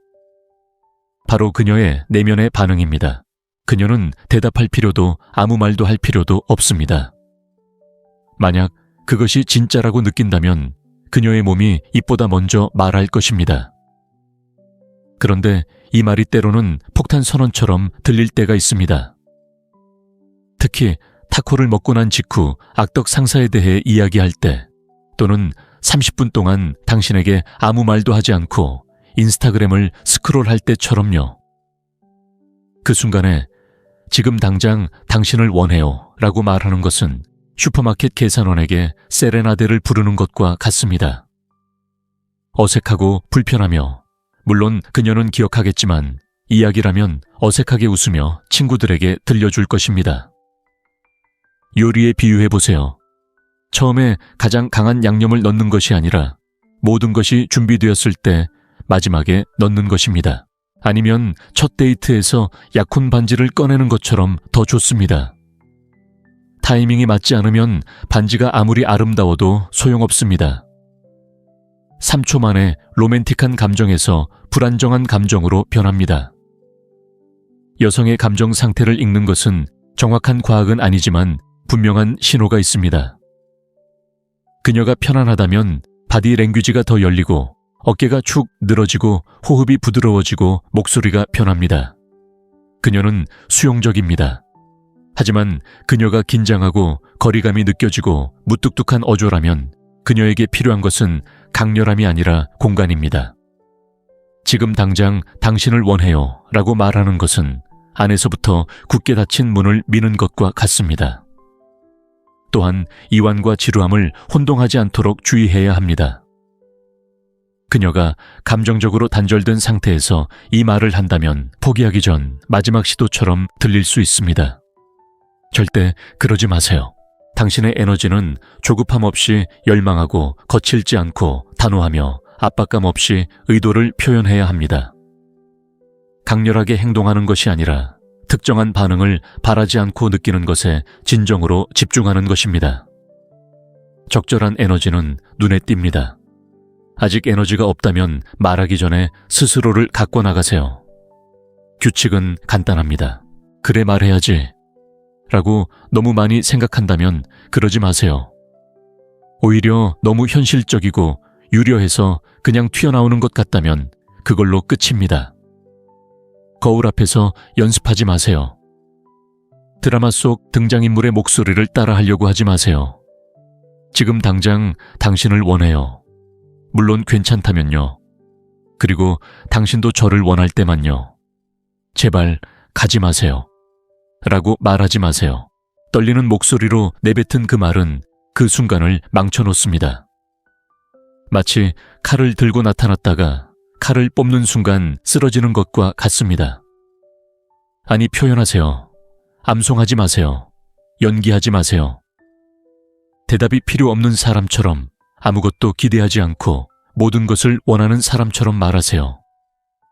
바로 그녀의 내면의 반응입니다. 그녀는 대답할 필요도 아무 말도 할 필요도 없습니다. 만약 그것이 진짜라고 느낀다면 그녀의 몸이 입보다 먼저 말할 것입니다. 그런데 이 말이 때로는 폭탄 선언처럼 들릴 때가 있습니다. 특히 타코를 먹고 난 직후 악덕 상사에 대해 이야기할 때, 또는 30분 동안 당신에게 아무 말도 하지 않고 인스타그램을 스크롤할 때처럼요. 그 순간에 지금 당장 당신을 원해요 라고 말하는 것은 슈퍼마켓 계산원에게 세레나데를 부르는 것과 같습니다. 어색하고 불편하며, 물론 그녀는 기억하겠지만 이야기라면 어색하게 웃으며 친구들에게 들려줄 것입니다. 요리에 비유해보세요. 처음에 가장 강한 양념을 넣는 것이 아니라 모든 것이 준비되었을 때 마지막에 넣는 것입니다. 아니면 첫 데이트에서 약혼 반지를 꺼내는 것처럼 더 좋습니다. 타이밍이 맞지 않으면 반지가 아무리 아름다워도 소용없습니다. 3초 만에 로맨틱한 감정에서 불안정한 감정으로 변합니다. 여성의 감정 상태를 읽는 것은 정확한 과학은 아니지만 분명한 신호가 있습니다. 그녀가 편안하다면 바디 랭귀지가 더 열리고 어깨가 축 늘어지고 호흡이 부드러워지고 목소리가 변합니다. 그녀는 수용적입니다. 하지만 그녀가 긴장하고 거리감이 느껴지고 무뚝뚝한 어조라면 그녀에게 필요한 것은 강렬함이 아니라 공간입니다. 지금 당장 당신을 원해요 라고 말하는 것은 안에서부터 굳게 닫힌 문을 미는 것과 같습니다. 또한 이완과 지루함을 혼동하지 않도록 주의해야 합니다. 그녀가 감정적으로 단절된 상태에서 이 말을 한다면 포기하기 전 마지막 시도처럼 들릴 수 있습니다. 절대 그러지 마세요. 당신의 에너지는 조급함 없이 열망하고 거칠지 않고 단호하며 압박감 없이 의도를 표현해야 합니다. 강렬하게 행동하는 것이 아니라 특정한 반응을 바라지 않고 느끼는 것에 진정으로 집중하는 것입니다. 적절한 에너지는 눈에 띕니다. 아직 에너지가 없다면 말하기 전에 스스로를 갖고 나가세요. 규칙은 간단합니다. 그래 말해야지 라고 너무 많이 생각한다면 그러지 마세요. 오히려 너무 현실적이고 유려해서 그냥 튀어나오는 것 같다면 그걸로 끝입니다. 거울 앞에서 연습하지 마세요. 드라마 속 등장인물의 목소리를 따라하려고 하지 마세요. 지금 당장 당신을 원해요. 물론 괜찮다면요. 그리고 당신도 저를 원할 때만요. 제발 가지 마세요. 라고 말하지 마세요. 떨리는 목소리로 내뱉은 그 말은 그 순간을 망쳐놓습니다. 마치 칼을 들고 나타났다가 칼을 뽑는 순간 쓰러지는 것과 같습니다. 아니, 표현하세요. 암송하지 마세요. 연기하지 마세요. 대답이 필요 없는 사람처럼 아무것도 기대하지 않고 모든 것을 원하는 사람처럼 말하세요.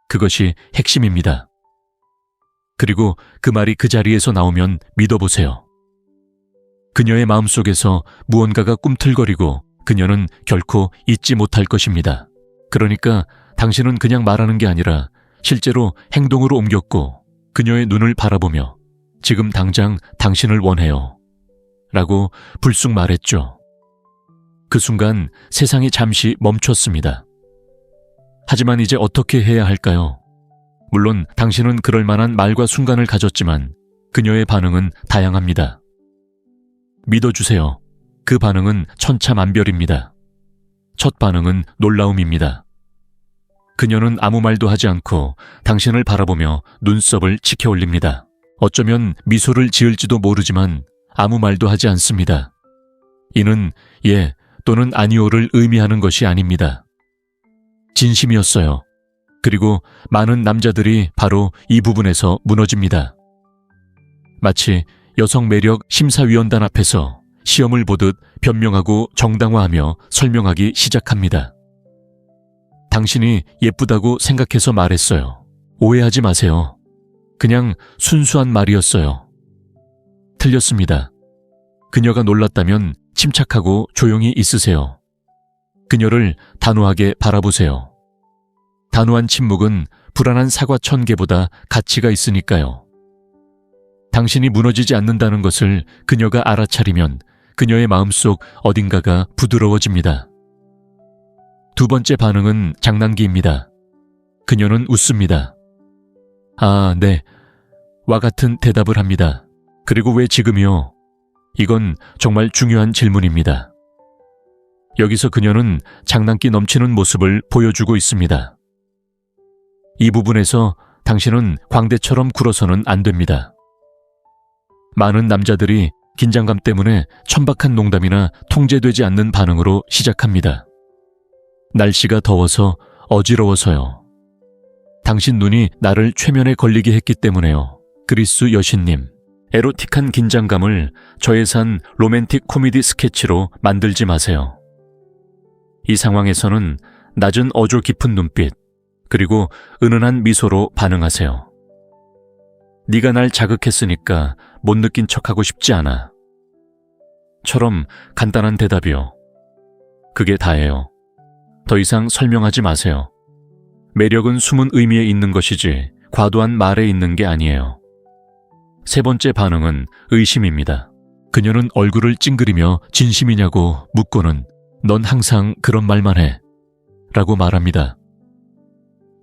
그것이 핵심입니다. 그리고 그 말이 그 자리에서 나오면 믿어보세요. 그녀의 마음속에서 무언가가 꿈틀거리고 그녀는 결코 잊지 못할 것입니다. 그러니까 당신은 그냥 말하는 게 아니라 실제로 행동으로 옮겼고 그녀의 눈을 바라보며 지금 당장 당신을 원해요 라고 불쑥 말했죠. 그 순간 세상이 잠시 멈췄습니다. 하지만 이제 어떻게 해야 할까요? 물론 당신은 그럴 만한 말과 순간을 가졌지만 그녀의 반응은 다양합니다. 믿어주세요. 그 반응은 천차만별입니다. 첫 반응은 놀라움입니다. 그녀는 아무 말도 하지 않고 당신을 바라보며 눈썹을 치켜 올립니다. 어쩌면 미소를 지을지도 모르지만 아무 말도 하지 않습니다. 이는 예 또는 아니오를 의미하는 것이 아닙니다. 진심이었어요. 그리고 많은 남자들이 바로 이 부분에서 무너집니다. 마치 여성 매력 심사위원단 앞에서 시험을 보듯 변명하고 정당화하며 설명하기 시작합니다. 당신이 예쁘다고 생각해서 말했어요. 오해하지 마세요. 그냥 순수한 말이었어요. 틀렸습니다. 그녀가 놀랐다면 침착하고 조용히 있으세요. 그녀를 단호하게 바라보세요. 단호한 침묵은 불안한 사과 1000개보다 가치가 있으니까요. 당신이 무너지지 않는다는 것을 그녀가 알아차리면 그녀의 마음속 어딘가가 부드러워집니다. 두 번째 반응은 장난기입니다. 그녀는 웃습니다. 아, 네. 와 같은 대답을 합니다. 그리고 왜 지금이요? 이건 정말 중요한 질문입니다. 여기서 그녀는 장난기 넘치는 모습을 보여주고 있습니다. 이 부분에서 당신은 광대처럼 굴어서는 안 됩니다. 많은 남자들이 긴장감 때문에 천박한 농담이나 통제되지 않는 반응으로 시작합니다. 날씨가 더워서 어지러워서요. 당신 눈이 나를 최면에 걸리게 했기 때문에요. 그리스 여신님, 에로틱한 긴장감을 저예산 로맨틱 코미디 스케치로 만들지 마세요. 이 상황에서는 낮은 어조 깊은 눈빛, 그리고 은은한 미소로 반응하세요. 네가 날 자극했으니까 못 느낀 척하고 싶지 않아. 처럼 간단한 대답이요. 그게 다예요. 더 이상 설명하지 마세요. 매력은 숨은 의미에 있는 것이지 과도한 말에 있는 게 아니에요. 세 번째 반응은 의심입니다. 그녀는 얼굴을 찡그리며 진심이냐고 묻고는 넌 항상 그런 말만 해 라고 말합니다.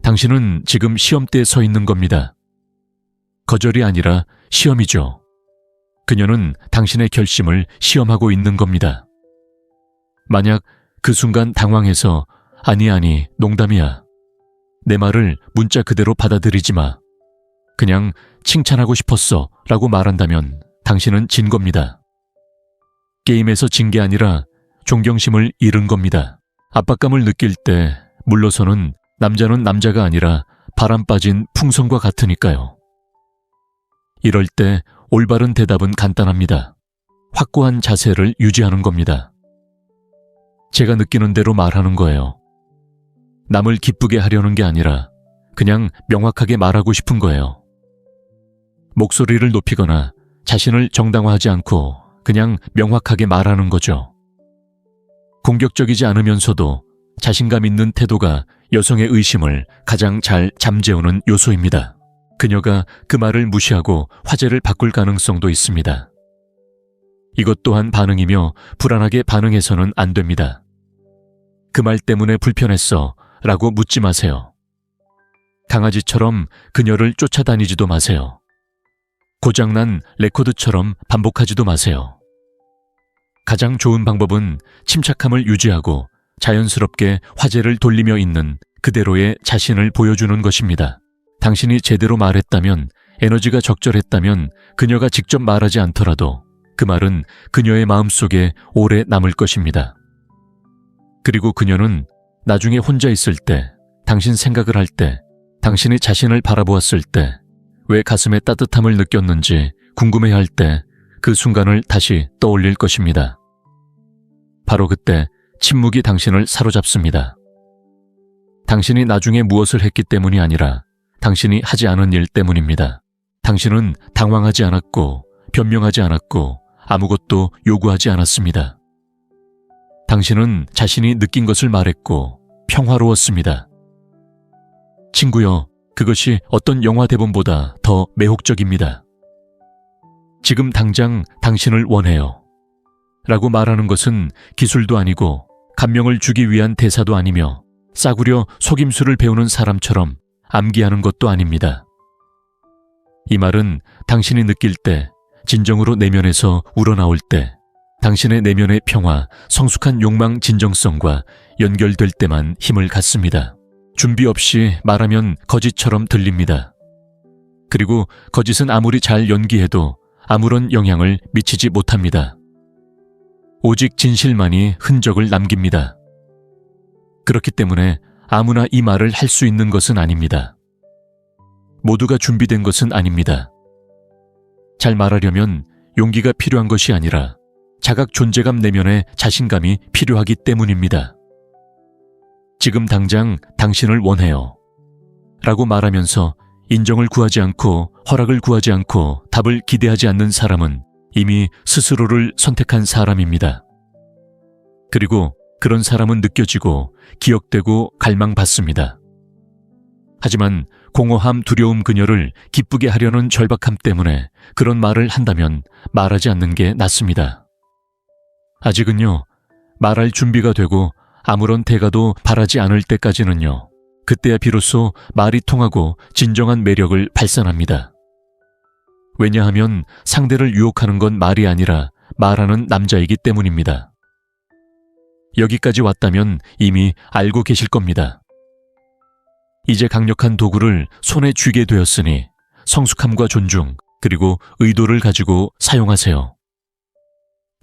당신은 지금 시험대에 서 있는 겁니다. 거절이 아니라 시험이죠. 그녀는 당신의 결심을 시험하고 있는 겁니다. 만약 그 순간 당황해서 아니, 농담이야. 내 말을 문자 그대로 받아들이지 마. 그냥 칭찬하고 싶었어 라고 말한다면 당신은 진 겁니다. 게임에서 진 게 아니라 존경심을 잃은 겁니다. 압박감을 느낄 때 물러서는 남자는 남자가 아니라 바람 빠진 풍선과 같으니까요. 이럴 때 올바른 대답은 간단합니다. 확고한 자세를 유지하는 겁니다. 제가 느끼는 대로 말하는 거예요. 남을 기쁘게 하려는 게 아니라 그냥 명확하게 말하고 싶은 거예요. 목소리를 높이거나 자신을 정당화하지 않고 그냥 명확하게 말하는 거죠. 공격적이지 않으면서도 자신감 있는 태도가 여성의 의심을 가장 잘 잠재우는 요소입니다. 그녀가 그 말을 무시하고 화제를 바꿀 가능성도 있습니다. 이것 또한 반응이며 불안하게 반응해서는 안 됩니다. 그 말 때문에 불편했어 라고 묻지 마세요. 강아지처럼 그녀를 쫓아다니지도 마세요. 고장난 레코드처럼 반복하지도 마세요. 가장 좋은 방법은 침착함을 유지하고 자연스럽게 화제를 돌리며 있는 그대로의 자신을 보여주는 것입니다. 당신이 제대로 말했다면, 에너지가 적절했다면 그녀가 직접 말하지 않더라도 그 말은 그녀의 마음속에 오래 남을 것입니다. 그리고 그녀는 나중에 혼자 있을 때, 당신 생각을 할 때, 당신이 자신을 바라보았을 때 왜 가슴에 따뜻함을 느꼈는지 궁금해할 때 그 순간을 다시 떠올릴 것입니다. 바로 그때 침묵이 당신을 사로잡습니다. 당신이 나중에 무엇을 했기 때문이 아니라 당신이 하지 않은 일 때문입니다. 당신은 당황하지 않았고 변명하지 않았고 아무것도 요구하지 않았습니다. 당신은 자신이 느낀 것을 말했고 평화로웠습니다. 친구여, 그것이 어떤 영화 대본보다 더 매혹적입니다. 지금 당장 당신을 원해요. 라고 말하는 것은 기술도 아니고 감명을 주기 위한 대사도 아니며 싸구려 속임수를 배우는 사람처럼 암기하는 것도 아닙니다. 이 말은 당신이 느낄 때, 진정으로 내면에서 우러나올 때, 당신의 내면의 평화, 성숙한 욕망 진정성과 연결될 때만 힘을 갖습니다. 준비 없이 말하면 거짓처럼 들립니다. 그리고 거짓은 아무리 잘 연기해도 아무런 영향을 미치지 못합니다. 오직 진실만이 흔적을 남깁니다. 그렇기 때문에 아무나 이 말을 할 수 있는 것은 아닙니다. 모두가 준비된 것은 아닙니다. 잘 말하려면 용기가 필요한 것이 아니라 자각 존재감 내면의 자신감이 필요하기 때문입니다. 지금 당장 당신을 원해요. 라고 말하면서 인정을 구하지 않고 허락을 구하지 않고 답을 기대하지 않는 사람은 이미 스스로를 선택한 사람입니다. 그리고 그런 사람은 느껴지고 기억되고 갈망받습니다. 하지만 공허함, 두려움 그녀를 기쁘게 하려는 절박함 때문에 그런 말을 한다면 말하지 않는 게 낫습니다. 아직은요, 말할 준비가 되고 아무런 대가도 바라지 않을 때까지는요, 그때야 비로소 말이 통하고 진정한 매력을 발산합니다. 왜냐하면 상대를 유혹하는 건 말이 아니라 말하는 남자이기 때문입니다. 여기까지 왔다면 이미 알고 계실 겁니다. 이제 강력한 도구를 손에 쥐게 되었으니 성숙함과 존중, 그리고 의도를 가지고 사용하세요.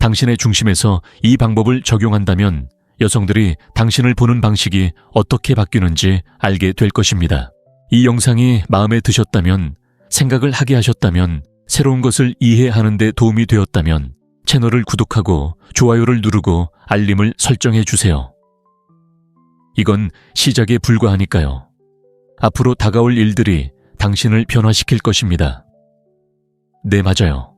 당신의 중심에서 이 방법을 적용한다면 여성들이 당신을 보는 방식이 어떻게 바뀌는지 알게 될 것입니다. 이 영상이 마음에 드셨다면, 생각을 하게 하셨다면, 새로운 것을 이해하는 데 도움이 되었다면 채널을 구독하고 좋아요를 누르고 알림을 설정해 주세요. 이건 시작에 불과하니까요. 앞으로 다가올 일들이 당신을 변화시킬 것입니다. 네, 맞아요.